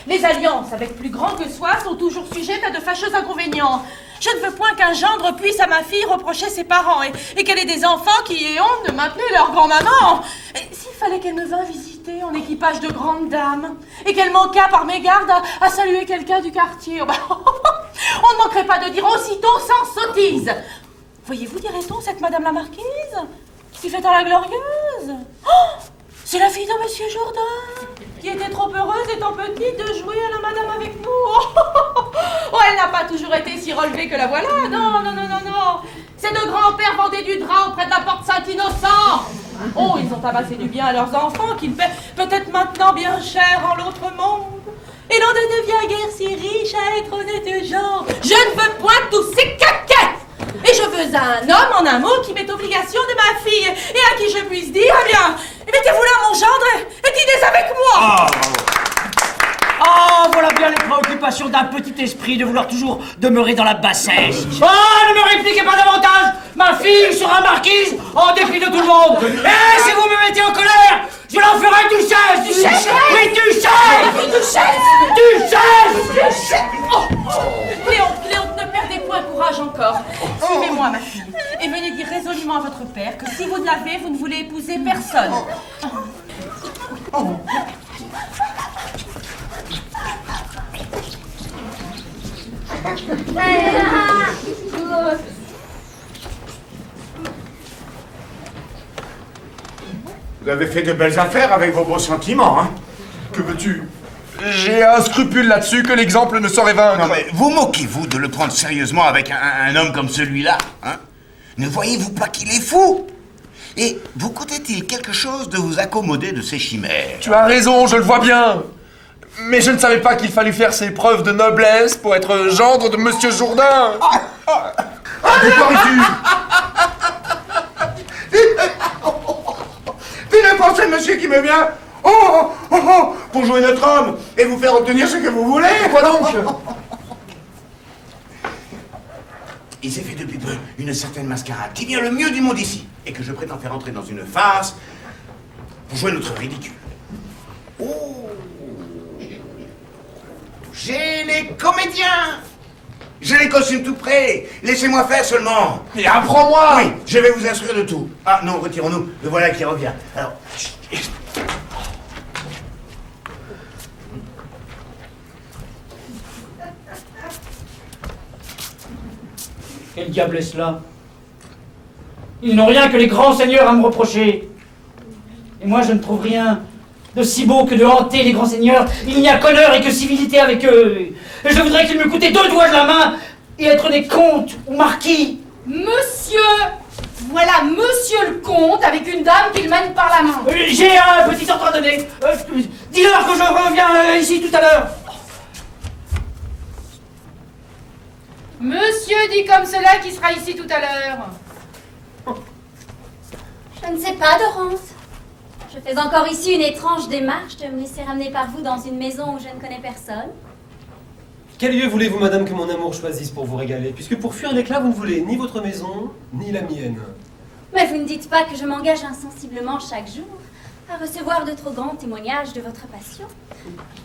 Les alliances avec plus grand que soi sont toujours sujettes à de fâcheux inconvénients. Je ne veux point qu'un gendre puisse à ma fille reprocher ses parents et qu'elle ait des enfants qui aient honte de m'appeler leur grand-maman. Et s'il fallait qu'elle me vînt visiter en équipage de grande dame et qu'elle manquât par mégarde à saluer quelqu'un du quartier, oh bah, on ne manquerait pas de dire aussitôt sans sottise. Voyez-vous, dirait-on, cette madame la marquise qui fait à la glorieuse? Oh, c'est la fille de Monsieur Jourdain, qui était trop heureuse étant petite de jouer à la madame avec nous. Oh, elle n'a pas toujours été si relevée que la voilà. Non. Ces deux grands-pères vendaient du drap auprès de la porte Saint-Innocent. Oh, ils ont tabassé du bien à leurs enfants qu'ils paient peut-être maintenant bien cher en l'autre monde. Et l'on ne devient guère si riche à être honnête gens. Je ne veux point tous ces caquettes. Et je veux un homme, en un mot, qui m'ait obligation de ma fille, et à qui je puisse dire, eh bien, mettez-vous là, mon gendre, et dînez avec moi. Ah, voilà bien les préoccupations d'un petit esprit de vouloir toujours demeurer dans la bassesse. Ah, ne me répliquez pas davantage. Ma fille sera marquise en dépit de tout le monde. Et si vous me mettez en colère, je l'en ferai duchesse. Duchesse? Oui, duchesse. Duchesse. Cléante, ne perdez point courage encore. Suivez-moi, ma fille, et venez dire résolument à votre père que si vous l'avez, vous ne voulez épouser personne. Vous avez fait de belles affaires avec vos beaux sentiments, hein? Que veux-tu? J'ai un scrupule là-dessus que l'exemple ne saurait vaincre. Non mais vous moquez-vous de le prendre sérieusement avec un homme comme celui-là, hein? Ne voyez-vous pas qu'il est fou? Et vous coûtait-il quelque chose de vous accommoder de ces chimères? Tu as raison, je le vois bien. Mais je ne savais pas qu'il fallait faire ses preuves de noblesse pour être gendre de Monsieur Jourdain. De quoi es-tu? Puis ne pensez, monsieur, qui me vient pour jouer notre homme et vous faire obtenir ce que vous voulez. Quoi donc? Il s'est fait depuis peu une certaine mascarade qui vient le mieux du monde ici et que je prétends faire entrer dans une farce pour jouer notre ridicule. Oh, j'ai les comédiens, j'ai les costumes tout prêts. Laissez-moi faire seulement. Mais apprends-moi. Oui, je vais vous instruire de tout. Ah non, retirons-nous. Le voilà qui revient. Alors. Quel diable est cela? Ils n'ont rien que les grands seigneurs à me reprocher. Et moi, je ne trouve rien de si beau que de hanter les grands seigneurs. Il n'y a qu'honneur et que civilité avec eux. Et je voudrais qu'ils me coûtaient 2 doigts de la main et être des comtes ou marquis. Monsieur! Voilà monsieur le comte avec une dame qu'il mène par la main. J'ai un petit ordre à donner. Dis-leur que je reviens ici tout à l'heure. Monsieur dit comme cela qu'il sera ici tout à l'heure. Je ne sais pas, Dorante. Je fais encore ici une étrange démarche de me laisser ramener par vous dans une maison où je ne connais personne. Quel lieu voulez-vous, madame, que mon amour choisisse pour vous régaler? Puisque pour fuir l'éclat, vous ne voulez ni votre maison, ni la mienne. Mais vous ne dites pas que je m'engage insensiblement chaque jour à recevoir de trop grands témoignages de votre passion.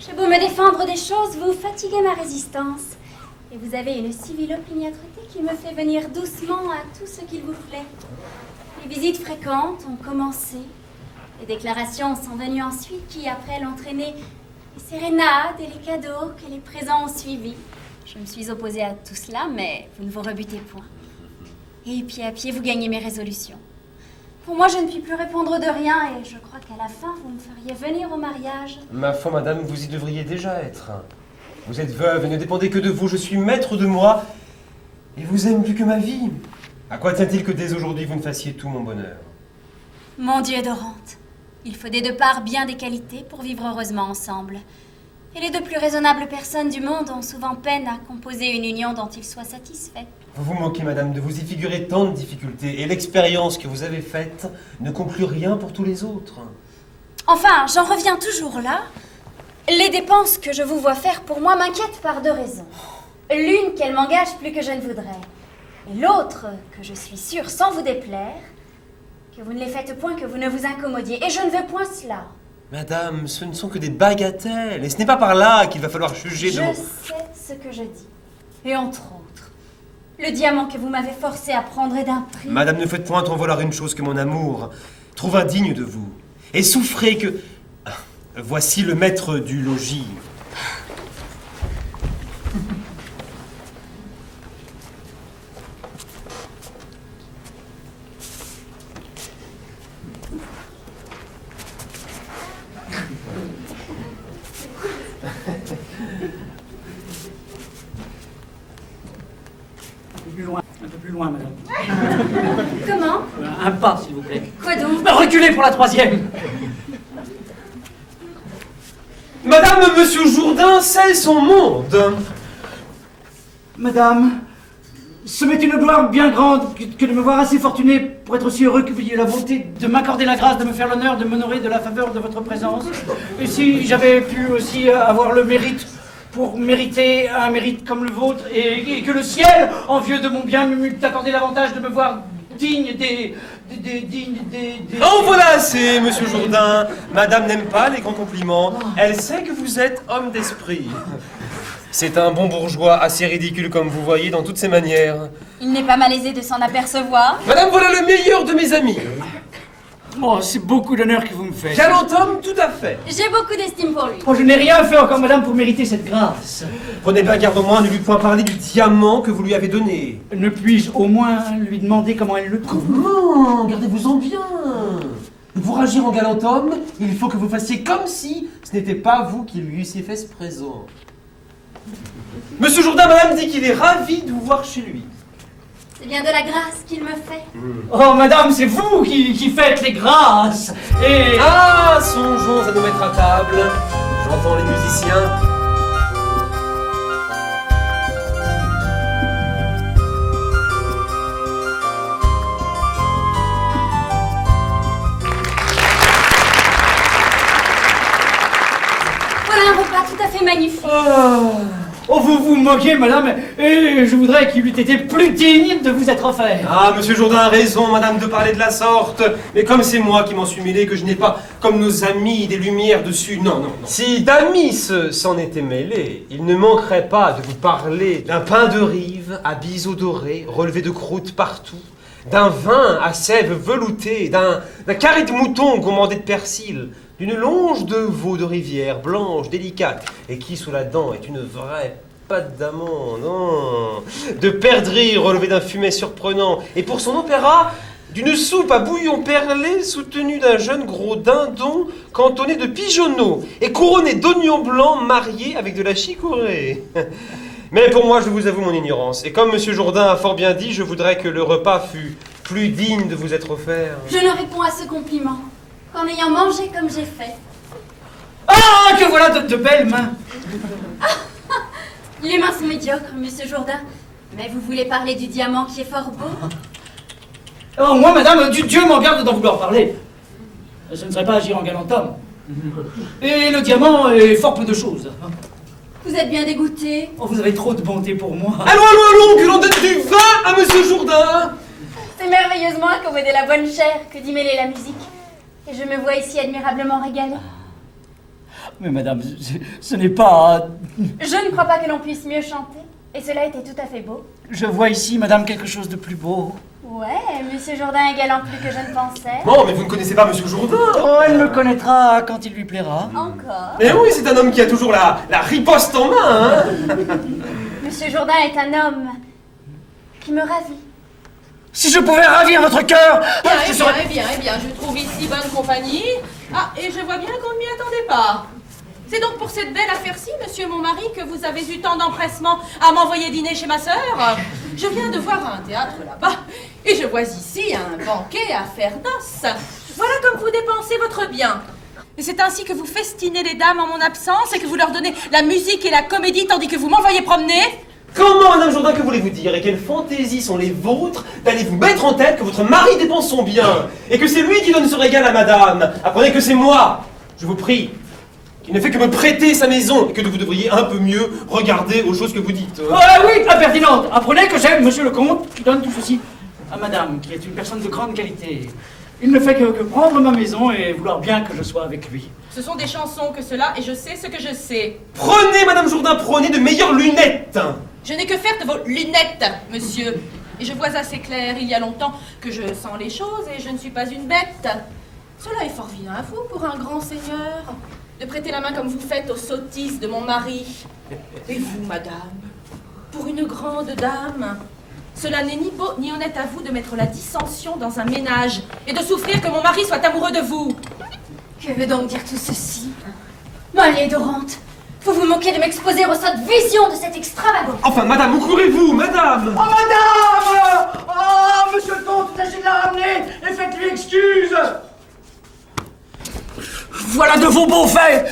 J'ai beau me défendre des choses, vous fatiguez ma résistance. Et vous avez une si vive opiniâtreté qui me fait venir doucement à tout ce qu'il vous plaît. Les visites fréquentes ont commencé. Les déclarations sont venues ensuite qui, après, l'entraîné. Les sérénades et les cadeaux que les présents ont suivis. Je me suis opposée à tout cela, mais vous ne vous rebutez point. Et pied à pied, vous gagnez mes résolutions. Pour moi, je ne puis plus répondre de rien et je crois qu'à la fin, vous me feriez venir au mariage. Ma foi, madame, vous y devriez déjà être. Vous êtes veuve et ne dépendez que de vous. Je suis maître de moi et vous aime plus que ma vie. À quoi tient-il que dès aujourd'hui, vous ne fassiez tout mon bonheur? Mon Dieu, Dorante, il faut des deux parts bien des qualités pour vivre heureusement ensemble. Et les deux plus raisonnables personnes du monde ont souvent peine à composer une union dont ils soient satisfaits. Vous vous moquez, madame, de vous y figurer tant de difficultés, et l'expérience que vous avez faite ne conclut rien pour tous les autres. Enfin, j'en reviens toujours là. Les dépenses que je vous vois faire pour moi m'inquiètent par 2 raisons. L'une, qu'elles m'engagent plus que je ne voudrais. Et l'autre, que je suis sûre, sans vous déplaire, que vous ne les faites point, que vous ne vous incommodiez. Et je ne veux point cela. Madame, ce ne sont que des bagatelles, et ce n'est pas par là qu'il va falloir juger de Je mon... sais ce que je dis. Et entre autres, le diamant que vous m'avez forcé à prendre est d'un prix... Madame, ne faites point en vouloir une chose que mon amour trouve indigne de vous. Et souffrez que... Voici le maître du logis. Un peu plus loin, madame. Comment? Un pas, s'il vous plaît. Quoi donc? Reculez pour la troisième. Madame, monsieur Jourdain scelle son monde. Madame, ce m'est une gloire bien grande que de me voir assez fortuné pour être aussi heureux que vous ayez la bonté de m'accorder la grâce de me faire l'honneur de m'honorer de la faveur de votre présence. Et si j'avais pu aussi avoir le mérite pour mériter un mérite comme le vôtre, et que le ciel, envieux de mon bien, m'eût accordé l'avantage de me voir digne des... Oh, voilà assez, monsieur Jourdain. Madame n'aime pas les grands compliments. Elle sait que vous êtes homme d'esprit. C'est un bon bourgeois assez ridicule comme vous voyez dans toutes ses manières. Il n'est pas malaisé de s'en apercevoir. Madame, voilà le meilleur de mes amis. Oh, c'est beaucoup d'honneur que vous me faites. Galant homme, tout à fait. J'ai beaucoup d'estime pour lui. Oh, je n'ai rien fait encore, madame, pour mériter cette grâce. Prenez bien garde au moins, ne lui point parler du diamant que vous lui avez donné. Ne puis-je au moins lui demander comment elle le trouve? Comment? Gardez-vous-en bien. Pour agir en galant homme, il faut que vous fassiez comme si ce n'était pas vous qui lui eussiez fait ce présent. Monsieur Jourdain, madame dit qu'il est ravi de vous voir chez lui. C'est bien de la grâce qu'il me fait. Oh, madame, c'est vous qui faites les grâces. Et... Ah, songeons à nous mettre à table. J'entends les musiciens. Voilà un repas tout à fait magnifique. Oh, vous vous moquez, madame, et je voudrais qu'il eût été plus digne de vous être offert. Ah, monsieur Jourdain a raison, madame, de parler de la sorte. Mais comme c'est moi qui m'en suis mêlé, que je n'ai pas, comme nos amis, des lumières dessus, non, non, non. Si Damis s'en était mêlé, il ne manquerait pas de vous parler d'un pain de rive à biseau doré, relevé de croûte partout, d'un vin à sève veloutée, d'un carré de mouton gourmandé de persil, d'une longe de veau de rivière, blanche, délicate, et qui, sous la dent, est une vraie pâte d'amande, de perdrix relevé d'un fumet surprenant, et pour son opéra, d'une soupe à bouillon perlé soutenue d'un jeune gros dindon cantonné de pigeonneaux, et couronné d'oignons blancs mariés avec de la chicorée. Mais pour moi, je vous avoue mon ignorance, et comme monsieur Jourdain a fort bien dit, je voudrais que le repas fût plus digne de vous être offert. Je ne réponds à ce compliment qu'en ayant mangé comme j'ai fait. Ah, que voilà de belles mains. Les mains sont médiocres, monsieur Jourdain. Mais vous voulez parler du diamant qui est fort beau? Oh, moi, madame, Dieu m'en garde d'en vouloir parler. Ce ne serait pas agir en galant homme. Et le diamant est fort peu de choses. Vous êtes bien dégoûté. Oh, vous avez trop de bonté pour moi. Allons, allons, allons, que l'on donne du vin à monsieur Jourdain. C'est merveilleusement accommoder la bonne chair que d'y mêler la musique. Et je me vois ici admirablement régalée. Mais madame, ce n'est pas... Je ne crois pas que l'on puisse mieux chanter. Et cela était tout à fait beau. Je vois ici, madame, quelque chose de plus beau. Ouais, monsieur Jourdain est galant plus que je ne pensais. Bon, mais vous ne connaissez pas monsieur Jourdain. Oh, elle me connaîtra quand il lui plaira. Encore. Mais oui, c'est un homme qui a toujours la riposte en main, hein. Monsieur Jourdain est un homme qui me ravit. Si je pouvais ravir votre cœur, Eh bien, je trouve ici bonne compagnie. Ah, et je vois bien qu'on ne m'y attendait pas. C'est donc pour cette belle affaire-ci, monsieur mon mari, que vous avez eu tant d'empressement à m'envoyer dîner chez ma sœur. Je viens de voir un théâtre là-bas, et je vois ici un banquet à faire noce. Voilà comme vous dépensez votre bien. Et c'est ainsi que vous festinez les dames en mon absence et que vous leur donnez la musique et la comédie tandis que vous m'envoyez promener. Comment, madame Jourdain, que voulez-vous dire? Et quelles fantaisies sont les vôtres d'aller vous mettre en tête que votre mari dépense son bien et que c'est lui qui donne ce régal à madame? Apprenez que c'est moi, je vous prie, qui ne fait que me prêter sa maison, et que vous devriez un peu mieux regarder aux choses que vous dites. Oui, impertinente. Apprenez que j'aime monsieur le comte, qui donne tout ceci à madame, qui est une personne de grande qualité. Il ne fait que prendre ma maison et vouloir bien que je sois avec lui. Ce sont des chansons que cela, et je sais ce que je sais. Prenez, Madame Jourdain, prenez de meilleures lunettes. Je n'ai que faire de vos lunettes, monsieur. Et je vois assez clair, il y a longtemps, que je sens les choses et je ne suis pas une bête. Cela est fort vilain à vous, pour un grand seigneur, de prêter la main comme vous faites aux sottises de mon mari. Et vous, madame, pour une grande dame, cela n'est ni beau ni honnête à vous de mettre la dissension dans un ménage et de souffrir que mon mari soit amoureux de vous. Que veut donc dire tout ceci? Mallier Dorante, vous vous moquez de m'exposer aux sottes visions de cette extravagance. Enfin, madame, où courez-vous, madame? Oh, madame! Oh, monsieur le comte, tâchez de la ramener et faites-lui excuse! Voilà de vos beaux faits!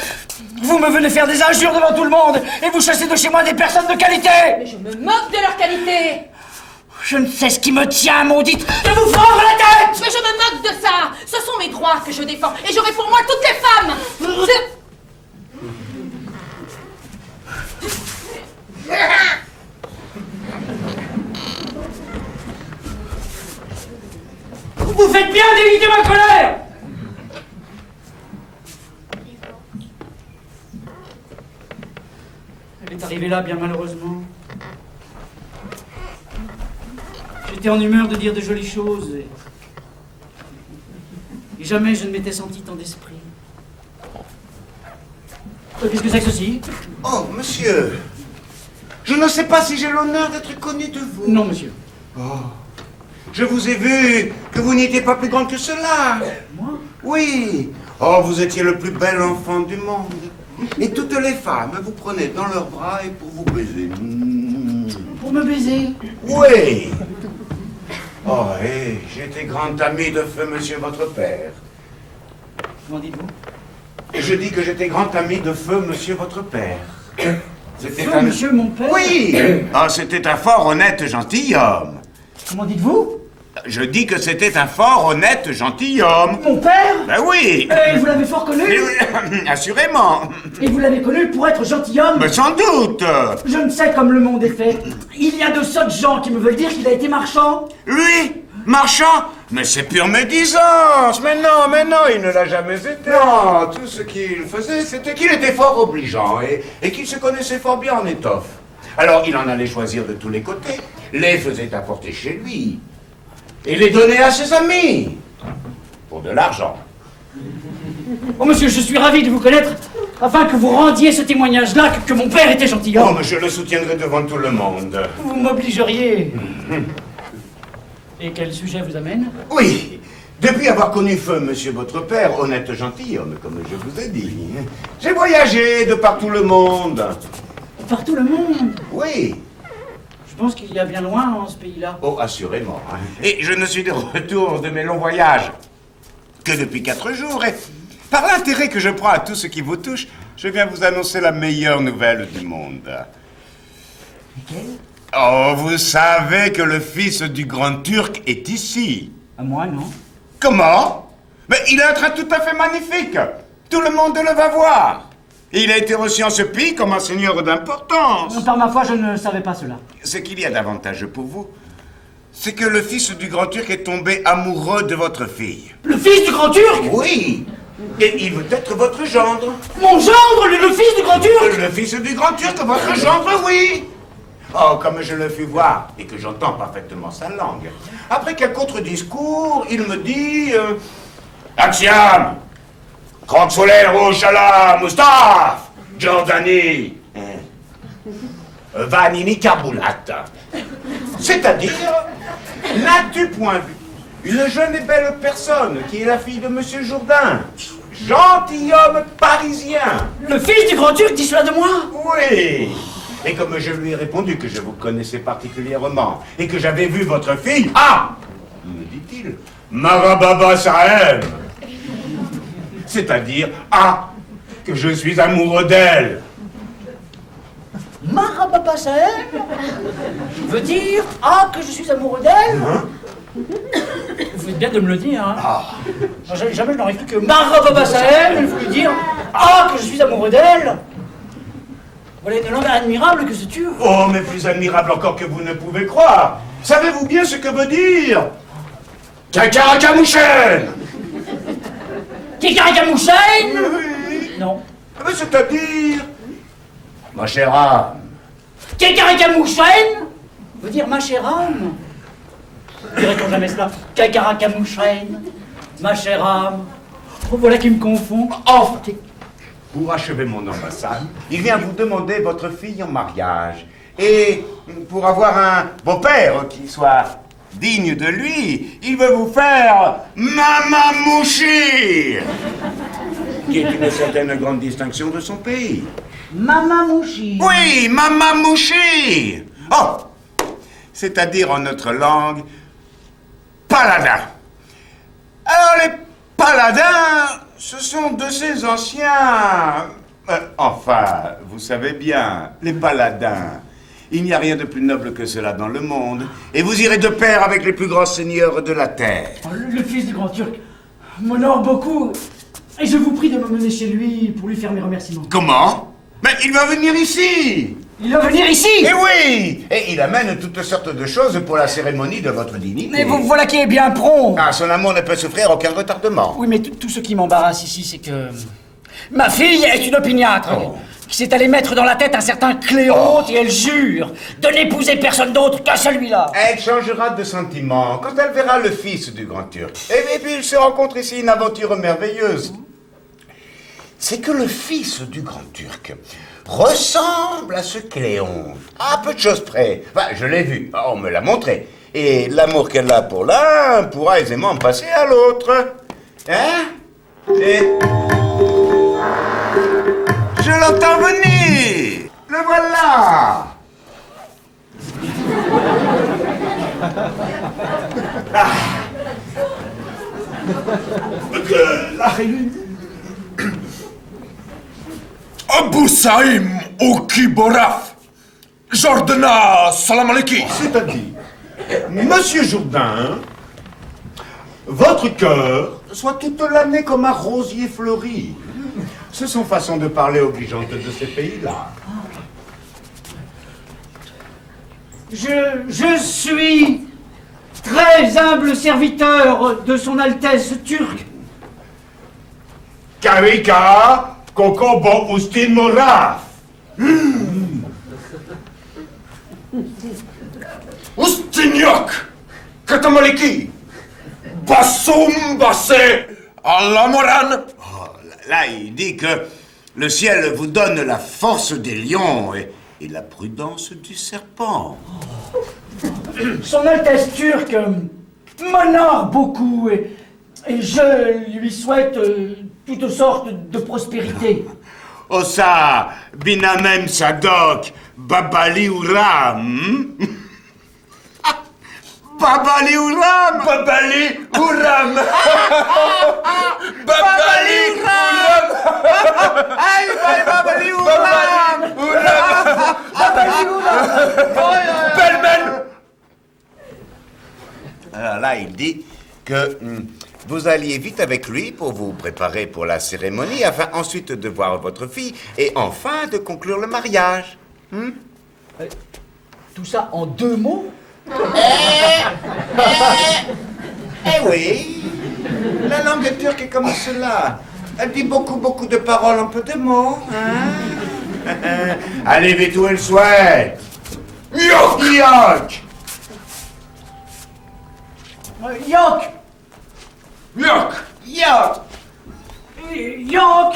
Vous me venez faire des injures devant tout le monde et vous chassez de chez moi des personnes de qualité! Mais je me moque de leur qualité! Je ne sais ce qui me tient, maudite, de vous fendre la tête! Mais je me moque de ça! Ce sont mes droits que je défends et j'aurai pour moi toutes les femmes! Vous faites bien d'éviter ma colère! Elle est arrivée là, bien malheureusement. J'étais en humeur de dire de jolies choses et jamais je ne m'étais senti tant d'esprit. Qu'est-ce que c'est que ceci? Oh, monsieur, je ne sais pas si j'ai l'honneur d'être connu de vous. Non, monsieur. Oh, je vous ai vu que vous n'étiez pas plus grande que cela. Moi? Oui. Oh, vous étiez le plus bel enfant du monde. Et toutes les femmes vous prenaient dans leurs bras et pour vous baiser. Pour me baiser? Oui. Oh, et j'étais grand ami de feu monsieur votre père. Comment dites-vous? Et je dis que j'étais grand ami de feu monsieur votre père. C'était Feu, monsieur mon père? Oui. Ah, c'était un fort honnête gentilhomme. Comment dites-vous? Je dis que c'était un fort honnête gentilhomme. Mon père? Ben oui. Et vous l'avez fort connu? Assurément. Et vous l'avez connu pour être gentilhomme? Mais sans doute. Je ne sais comme le monde est fait. Il y a de sottes gens qui me veulent dire qu'il a été marchand. Lui, marchand? Mais c'est pure médisance. Mais non, il ne l'a jamais été. Non, tout ce qu'il faisait, c'était qu'il était fort obligeant et qu'il se connaissait fort bien en étoffe. Alors, il en allait choisir de tous les côtés, les faisait apporter chez lui et les donnait à ses amis pour de l'argent. Oh, monsieur, je suis ravi de vous connaître afin que vous rendiez ce témoignage-là que mon père était gentilhomme. Oh, mais je le soutiendrai devant tout le monde. Vous m'obligeriez. Et quel sujet vous amène? Oui, depuis avoir connu feu monsieur votre père, honnête gentilhomme, comme je vous ai dit, j'ai voyagé de par tout le monde. Partout le monde? Oui. Je pense qu'il y a bien loin en ce pays-là. Oh, assurément. Et je ne suis de retour de mes longs voyages que depuis 4 jours. Et par l'intérêt que je prends à tout ce qui vous touche, je viens vous annoncer la meilleure nouvelle du monde. Laquelle? Oh, vous savez que le fils du grand Turc est ici. À moi, non? Comment? Mais il a un train tout à fait magnifique. Tout le monde le va voir. Et il a été reçu en ce pays comme un seigneur d'importance. Par ma foi, je ne savais pas cela. Ce qu'il y a d'avantage pour vous, c'est que le fils du grand Turc est tombé amoureux de votre fille. Le fils du grand Turc? Oui. Et il veut être votre gendre. Mon gendre, le fils du grand Turc? Le fils du grand Turc, votre gendre, oui. Oh, comme je le fus voir et que j'entends parfaitement sa langue. Après quelques autres discours, il me dit... Axiam, Kronxoler, Rochala, Moustaphe, Giordani, Vanini, Carboulat. C'est-à-dire, n'as-tu point vu une jeune et belle personne qui est la fille de monsieur Jourdain, gentilhomme parisien? Le fils du grand Turc dit cela de moi? Oui. Et comme je lui ai répondu que je vous connaissais particulièrement et que j'avais vu votre fille, me dit-il, Marababa Sahem. C'est-à-dire, que je suis amoureux d'elle. Marababa Sahem veut dire, que je suis amoureux d'elle? faites bien de me le dire. Hein. Jamais je n'aurais cru que Marababassaem, il faut lui dire que je suis amoureux d'elle. Voilà une langue admirable que ce turc. Oh, mais plus admirable encore que vous ne pouvez croire. Savez-vous bien ce que veut dire Kakarakamushen? Kakarakamushen? Oui. Non. Mais c'est-à-dire, ma chère âme. Kakarakamushen veut dire ma chère âme. Dirait-on jamais cela? Kakarakamushen, ma chère âme. Oh, voilà qui me confond. Enfin, pour achever mon ambassade, il vient vous demander votre fille en mariage. Et pour avoir un beau-père qui soit digne de lui, il veut vous faire Mamamouchi, qui est une certaine grande distinction de son pays. Mamamouchi. Oui, Mamamouchi. Oh, c'est-à-dire en notre langue, paladin. Alors les paladins, ce sont de ces anciens... enfin, vous savez bien, les paladins. Il n'y a rien de plus noble que cela dans le monde. Et vous irez de pair avec les plus grands seigneurs de la terre. Le fils du grand turc m'honore beaucoup. Et je vous prie de me mener chez lui pour lui faire mes remerciements. Comment? Mais il va venir ici. Il va venir ici? Eh oui. Et il amène toutes sortes de choses pour la cérémonie de votre dignité. Mais vous voilà qui est bien prompt. Ah, son amour ne peut souffrir aucun retardement. Oui, mais tout ce qui m'embarrasse ici, c'est que... Ma fille est une opiniâtre qui s'est allée mettre dans la tête un certain Cléonte et elle jure de n'épouser personne d'autre qu'à celui-là. Elle changera de sentiment quand elle verra le fils du grand turc. Et puis il se rencontre ici une aventure merveilleuse. C'est que le fils du grand turc ressemble à ce Cléonte, à peu de choses près. Enfin, je l'ai vu, on me l'a montré. Et l'amour qu'elle a pour l'un pourra aisément passer à l'autre. Hein? Et... je l'entends venir. Le voilà. Abu Saïm Okiboraf, Jordana Salam Aleki. C'est-à-dire, Monsieur Jourdain, votre cœur soit toute l'année comme un rosier fleuri. Ce sont façons de parler obligeantes de ces pays-là. Je suis très humble serviteur de son Altesse turque. Karika Kokobo Ustin Moraf. Ustinyak, Katamaleki, Bassoum Bassé, Alamoran. Là, il dit que le ciel vous donne la force des lions et la prudence du serpent. Son Altesse turque m'honore beaucoup et je lui souhaite toutes sortes de prospérité. Osa Binamem Sadok Babali Uram. Babali Uram. Babali Uram. Babali Uram. Aïe, Babali Uram. Babali Uram. Bellman. Alors là, il dit que vous alliez vite avec lui pour vous préparer pour la cérémonie, afin ensuite de voir votre fille et enfin de conclure le mariage. Tout ça en 2 mots? Eh oui, la langue turque est comme cela. Elle dit beaucoup de paroles en peu de mots. Hein? Allez vite où elle souhaite. Yok, yok. Yok! Yok. Yok. Yok!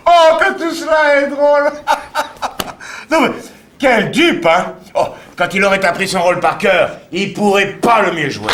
Oh, que tout cela est drôle. Non mais, quelle dupe, hein. Oh, quand il aurait appris son rôle par cœur, il pourrait pas le mieux jouer.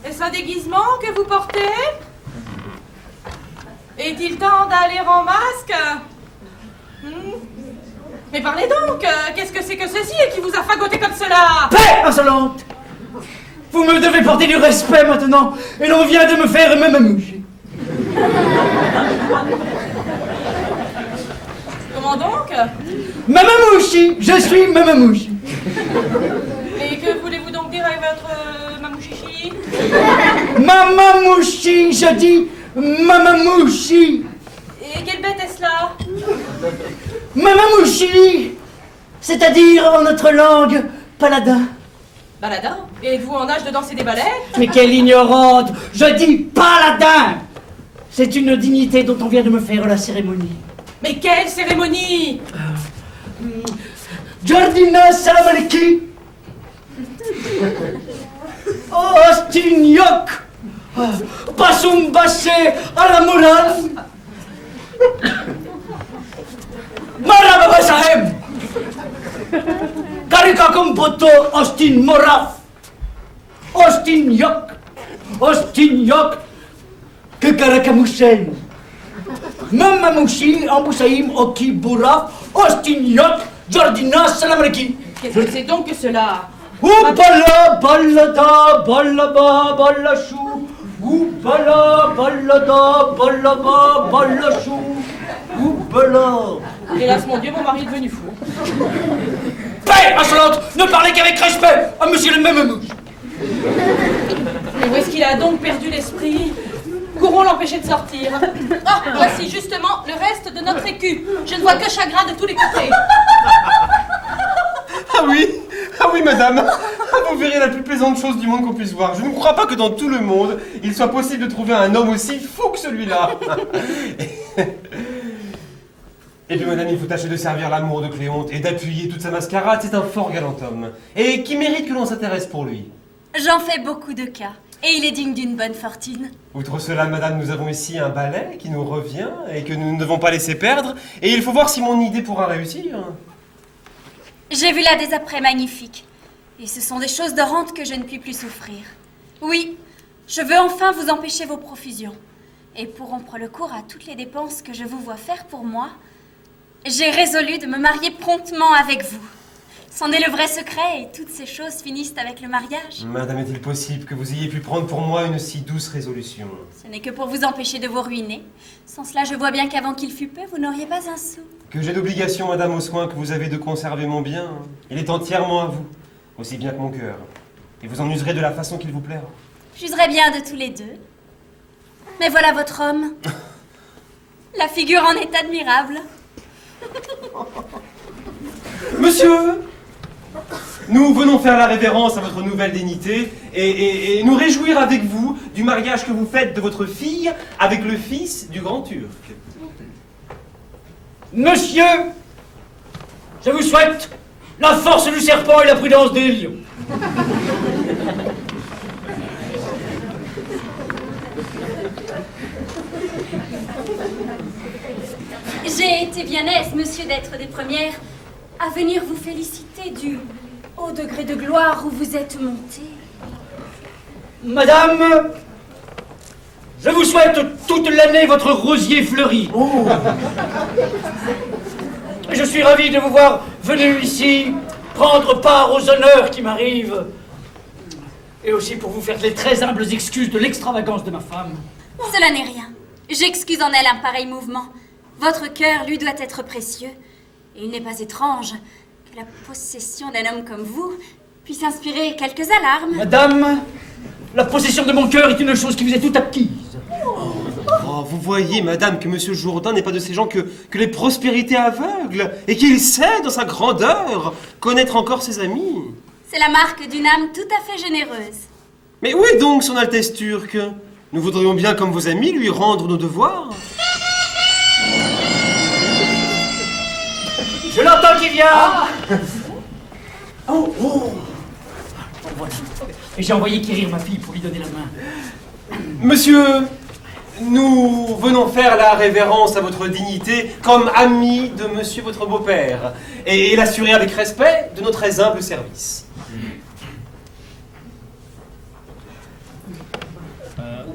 Est-ce un déguisement que vous portez? Est-il temps d'aller en masque? Mais parlez donc, qu'est-ce que c'est que ceci et qui vous a fagoté comme cela? Paix, insolente! Vous me devez porter du respect maintenant, et l'on vient de me faire mamamoucher. Comment donc? Mamamouchi, je suis mamamouchi. Et que voulez-vous donc dire avec votre mamouchichi? Mamamouchi, je dis mamamouchi. Et quelle bête est-ce là? Mamamouchi, c'est-à-dire en notre langue, paladin. Baladin? Et êtes-vous en âge de danser des ballets? Mais quelle ignorante! Je dis paladin! C'est une dignité dont on vient de me faire la cérémonie. Mais quelle cérémonie? Jardina Salamaleki! Ostignok! Basum basse à la morale! Marababasahem! Karikakum poto Ostin Moraf! Ostignok! Ostignok! Que Karakamushen! Mamamouchi, Amboussaïm, Oki, Bouraf, Ostignok, Jardina Salamaleki! Qu'est-ce que c'est donc que cela? Oubala, balada, balaba, balachou! Oubala, balada, balaba, balachou! Oubala! Hélas, mon Dieu, mon mari est devenu fou. Paix, insolente! Ne parlez qu'avec respect à monsieur le Mamamouche! Mais où est-ce qu'il a donc perdu l'esprit? Courons l'empêcher de sortir. Ah, voici justement le reste de notre écu. Je ne vois que chagrin de tous les côtés. Ah oui, madame. Vous verrez la plus plaisante chose du monde qu'on puisse voir. Je ne crois pas que dans tout le monde, il soit possible de trouver un homme aussi fou que celui-là. Et puis madame, il faut tâcher de servir l'amour de Cléonte et d'appuyer toute sa mascarade. C'est un fort galant homme. Et qui mérite que l'on s'intéresse pour lui. J'en fais beaucoup de cas. Et il est digne d'une bonne fortune. Outre cela, madame, nous avons ici un balai qui nous revient et que nous ne devons pas laisser perdre. Et il faut voir si mon idée pourra réussir. J'ai vu là des apprêts magnifiques. Et ce sont des choses dorantes que je ne puis plus souffrir. Oui, je veux enfin vous empêcher vos profusions. Et pour rompre le cours à toutes les dépenses que je vous vois faire pour moi, j'ai résolu de me marier promptement avec vous. C'en est le vrai secret et toutes ces choses finissent avec le mariage. Madame, est-il possible que vous ayez pu prendre pour moi une si douce résolution? Ce n'est que pour vous empêcher de vous ruiner. Sans cela, je vois bien qu'avant qu'il fût peu, vous n'auriez pas un sou. Que j'ai d'obligation, madame, au soin que vous avez de conserver mon bien. Il est entièrement à vous, aussi bien que mon cœur. Et vous en userez de la façon qu'il vous plaira. J'userais bien de tous les deux. Mais voilà votre homme. La figure en est admirable. Monsieur, nous venons faire la révérence à votre nouvelle dignité et nous réjouir avec vous du mariage que vous faites de votre fille avec le fils du grand Turc. Monsieur, je vous souhaite la force du serpent et la prudence des lions. J'ai été bien aise, monsieur, d'être des premières à venir vous féliciter du haut degré de gloire où vous êtes monté. Madame, je vous souhaite toute l'année votre rosier fleuri. Oh. Je suis ravi de vous voir venu ici prendre part aux honneurs qui m'arrivent. Et aussi pour vous faire les très humbles excuses de l'extravagance de ma femme. Cela n'est rien. J'excuse en elle un pareil mouvement. Votre cœur lui doit être précieux. Et il n'est pas étrange que la possession d'un homme comme vous puisse inspirer quelques alarmes. Madame, la possession de mon cœur est une chose qui vous est toute acquise. Oh, vous voyez, madame, que monsieur Jourdain n'est pas de ces gens que les prospérités aveuglent et qu'il sait, dans sa grandeur, connaître encore ses amis. C'est la marque d'une âme tout à fait généreuse. Mais où est donc son Altesse turque? Nous voudrions bien, comme vos amis, lui rendre nos devoirs. Je l'entends qui vient. Ah. Oh, oh. Voilà. Et j'ai envoyé quérir ma fille pour lui donner la main. Monsieur, nous venons faire la révérence à votre dignité comme amis de monsieur votre beau-père et l'assurer avec respect de nos très humbles services.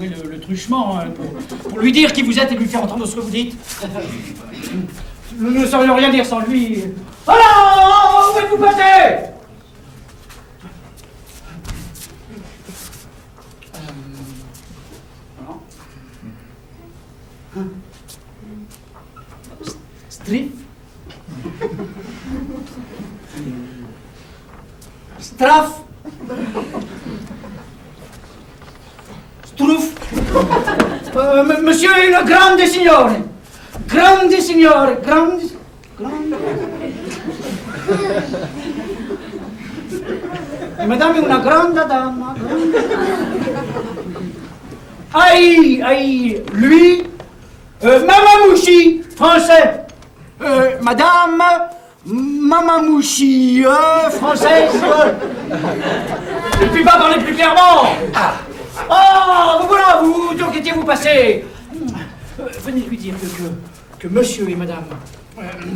jouer le truchement, hein, pour lui dire qui vous êtes et lui faire entendre ce que vous dites. Nous ne saurions rien dire sans lui. Alors, où êtes-vous passé? Strif? Straf? Struf? Monsieur le grande signore. Grande signore. Grande. Et madame est une grande dame. Aïe, lui, Mamamouchi, français. Madame Mamamouchi, française. Ne puis pas parler plus clairement. Oh, voilà, donc étiez-vous passé. Venez lui dire que monsieur et madame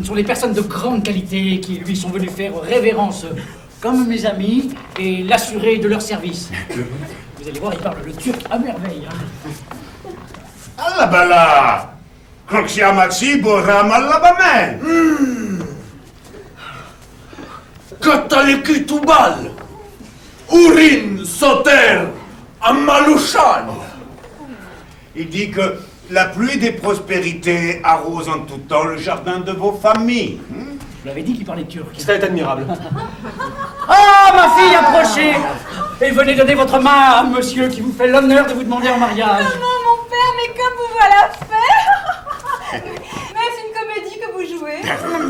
sont des personnes de grande qualité qui lui sont venus faire révérence comme mes amis et l'assurer de leur service. Vous allez voir, il parle le turc à merveille. Allah bala! Kroksia maxi boram allabamen! Kataleki Tubal, Urin Soter, Amalushan. Il dit que la pluie des prospérités arrose en tout temps le jardin de vos familles. Je l'avais dit qu'il parlait turc. C'est admirable. Ah, ma fille, approchez et venez donner votre main à monsieur qui vous fait l'honneur de vous demander en mariage. Maman, mon père, mais comme vous voilà faire. Mais c'est une comédie que vous jouez.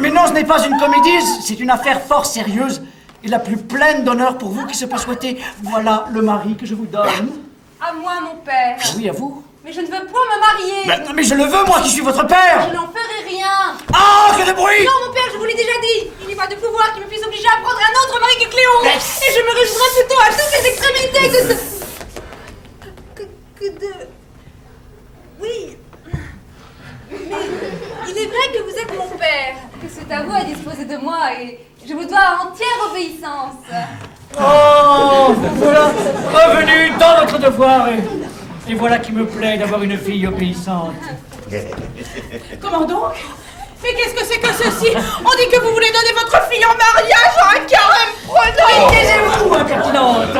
Mais non, ce n'est pas une comédie, c'est une affaire fort sérieuse et la plus pleine d'honneur pour vous qui se peut souhaiter. Voilà le mari que je vous donne. À moi, mon père. Oui, à vous. Mais je ne veux point me marier. Mais je le veux, moi qui suis votre père. Je n'en ferai rien. Ah, que de bruit! Non, mon père, je vous l'ai déjà dit. Il n'y a pas de pouvoir qui me puisse obliger à prendre un autre mari que Cléon. Et je me réjouirai plutôt à toutes les extrémités que de... Oui. Mais il est vrai que vous êtes mon père. Que c'est à vous à disposer de moi et je vous dois entière obéissance. Oh, voilà, revenu dans votre devoir et voilà qui me plaît d'avoir une fille obéissante. Comment donc? Mais qu'est-ce que c'est que ceci? On dit que vous voulez donner votre fille en mariage à un carême prenant! Taisez-vous, impertinente!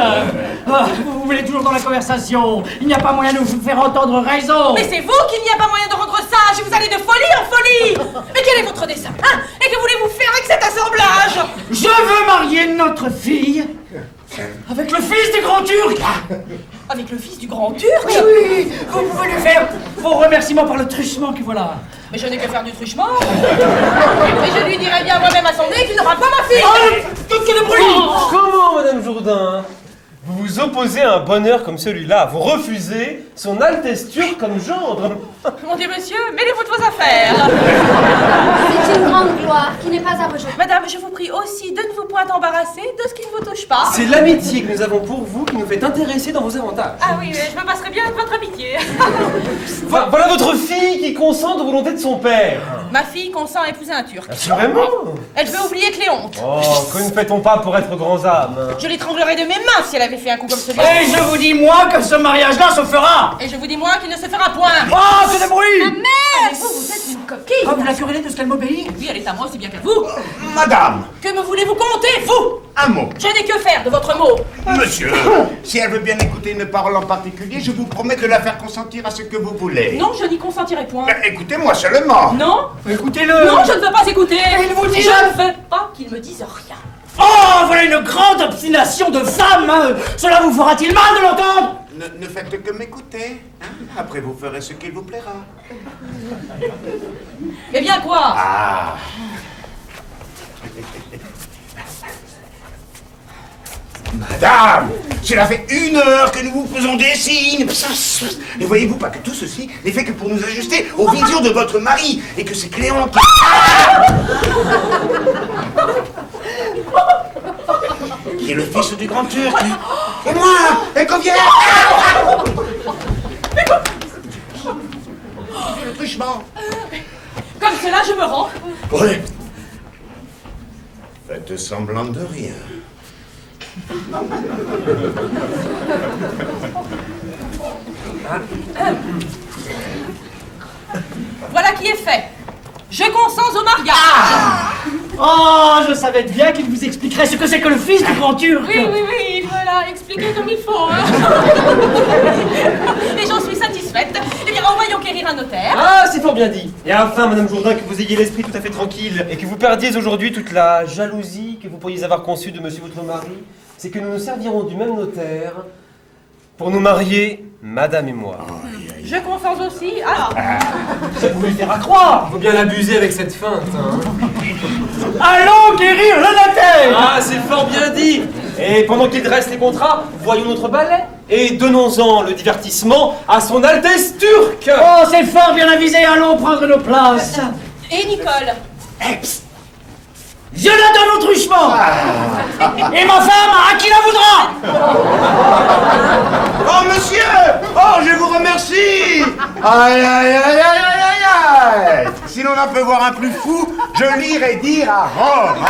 Vous voulez toujours dans la conversation. Il n'y a pas moyen de vous faire entendre raison. Mais c'est vous qu'il n'y a pas moyen de rendre sage et vous allez de folie en folie! Mais quel est votre dessein, hein? Et que voulez-vous faire avec cet assemblage? Je veux marier notre fille avec le fils du grand Turc. Avec le fils du grand Turc? Oui, vous pouvez lui faire vos remerciements par le truchement que voilà. Mais je n'ai que faire du truchement. Et je lui dirai bien moi-même à son nez qu'il n'aura pas ma fille. Tout que le bruit. Comment, Madame Jourdain? Vous vous opposez à un bonheur comme celui-là, vous refusez son Altesse turque comme gendre. Mon Dieu, monsieur, mêlez-vous de vos affaires. C'est une grande gloire qui n'est pas à rejeter. Madame, je vous prie aussi de ne vous point embarrasser de ce qui ne vous touche pas. C'est l'amitié que nous avons pour vous qui nous fait intéresser dans vos avantages. Ah oui, je me passerai bien de votre amitié. Voilà votre fille qui consent de volonté de son père. Ma fille consent à épouser un Turc. Assurément. Elle veut oublier Cléonte. Oh, que ne fait-on pas pour être grands âmes? Je l'étranglerais de mes mains si elle avait fait un coup comme celui-là. Et je vous dis, moi, que ce mariage-là se fera. Et je vous dis moi qu'il ne se fera point. Oh, que de bruit. Ma mère! Vous êtes une coquille. Ah, vous la querellez de ce qu'elle m'obéit? Oui, elle est à moi aussi bien qu'à vous. Madame, Que me voulez-vous compter, vous? un mot. Je n'ai que faire de votre mot. Monsieur, si elle veut bien écouter une parole en particulier, je vous promets de la faire consentir à ce que vous voulez. Non, je n'y consentirai point. Écoutez-moi seulement. Non, Écoutez-le. non, je ne veux pas écouter. Il vous dit Je ça. ne veux pas qu'il me dise rien. Oh, voilà une grande obstination de femme, hein. Cela vous fera-t-il mal de l'entendre? Ne faites que m'écouter. Hein. Après, vous ferez ce qu'il vous plaira. Eh bien quoi? Ah. Madame, cela fait 1 heure que nous vous faisons des signes. Ne voyez-vous pas que tout ceci n'est fait que pour nous ajuster aux visions de votre mari et que c'est Cléon qui est le fils du grand Turc. Et moi, et qu'on vient. Le truchement. Comme cela, je me rends. Oui. Faites semblant de rien. Voilà qui est fait. Je consens au mariage. Oh, je savais bien qu'il vous expliquerait ce que c'est que le fils du grand Turc. Oui, il me l'a expliqué comme il faut. Hein. Et j'en suis satisfaite. Eh bien, envoyons quérir un notaire. Ah, c'est fort bien dit. Et afin, Madame Jourdain, que vous ayez l'esprit tout à fait tranquille et que vous perdiez aujourd'hui toute la jalousie que vous pourriez avoir conçue de monsieur votre mari, c'est que nous nous servirons du même notaire pour nous marier, Madame et moi. Je consens aussi. Alors, Ça pouvait le faire à croire. Faut bien l'abuser avec cette feinte, hein. Allons guérir le notaire. Ah, c'est fort bien dit. Et pendant qu'il dresse les contrats, voyons notre ballet et donnons-en le divertissement à son Altesse turque. Oh, c'est fort bien avisé. Allons prendre nos places. et Nicole. Je la donne au truchement. Et ma femme, à qui la voudra. Oh, monsieur! Oh, je vous remercie! Aïe, aïe, aïe, aïe, aïe, aïe, aïe! Si l'on en peut voir un plus fou, je l'irai dire à Rome!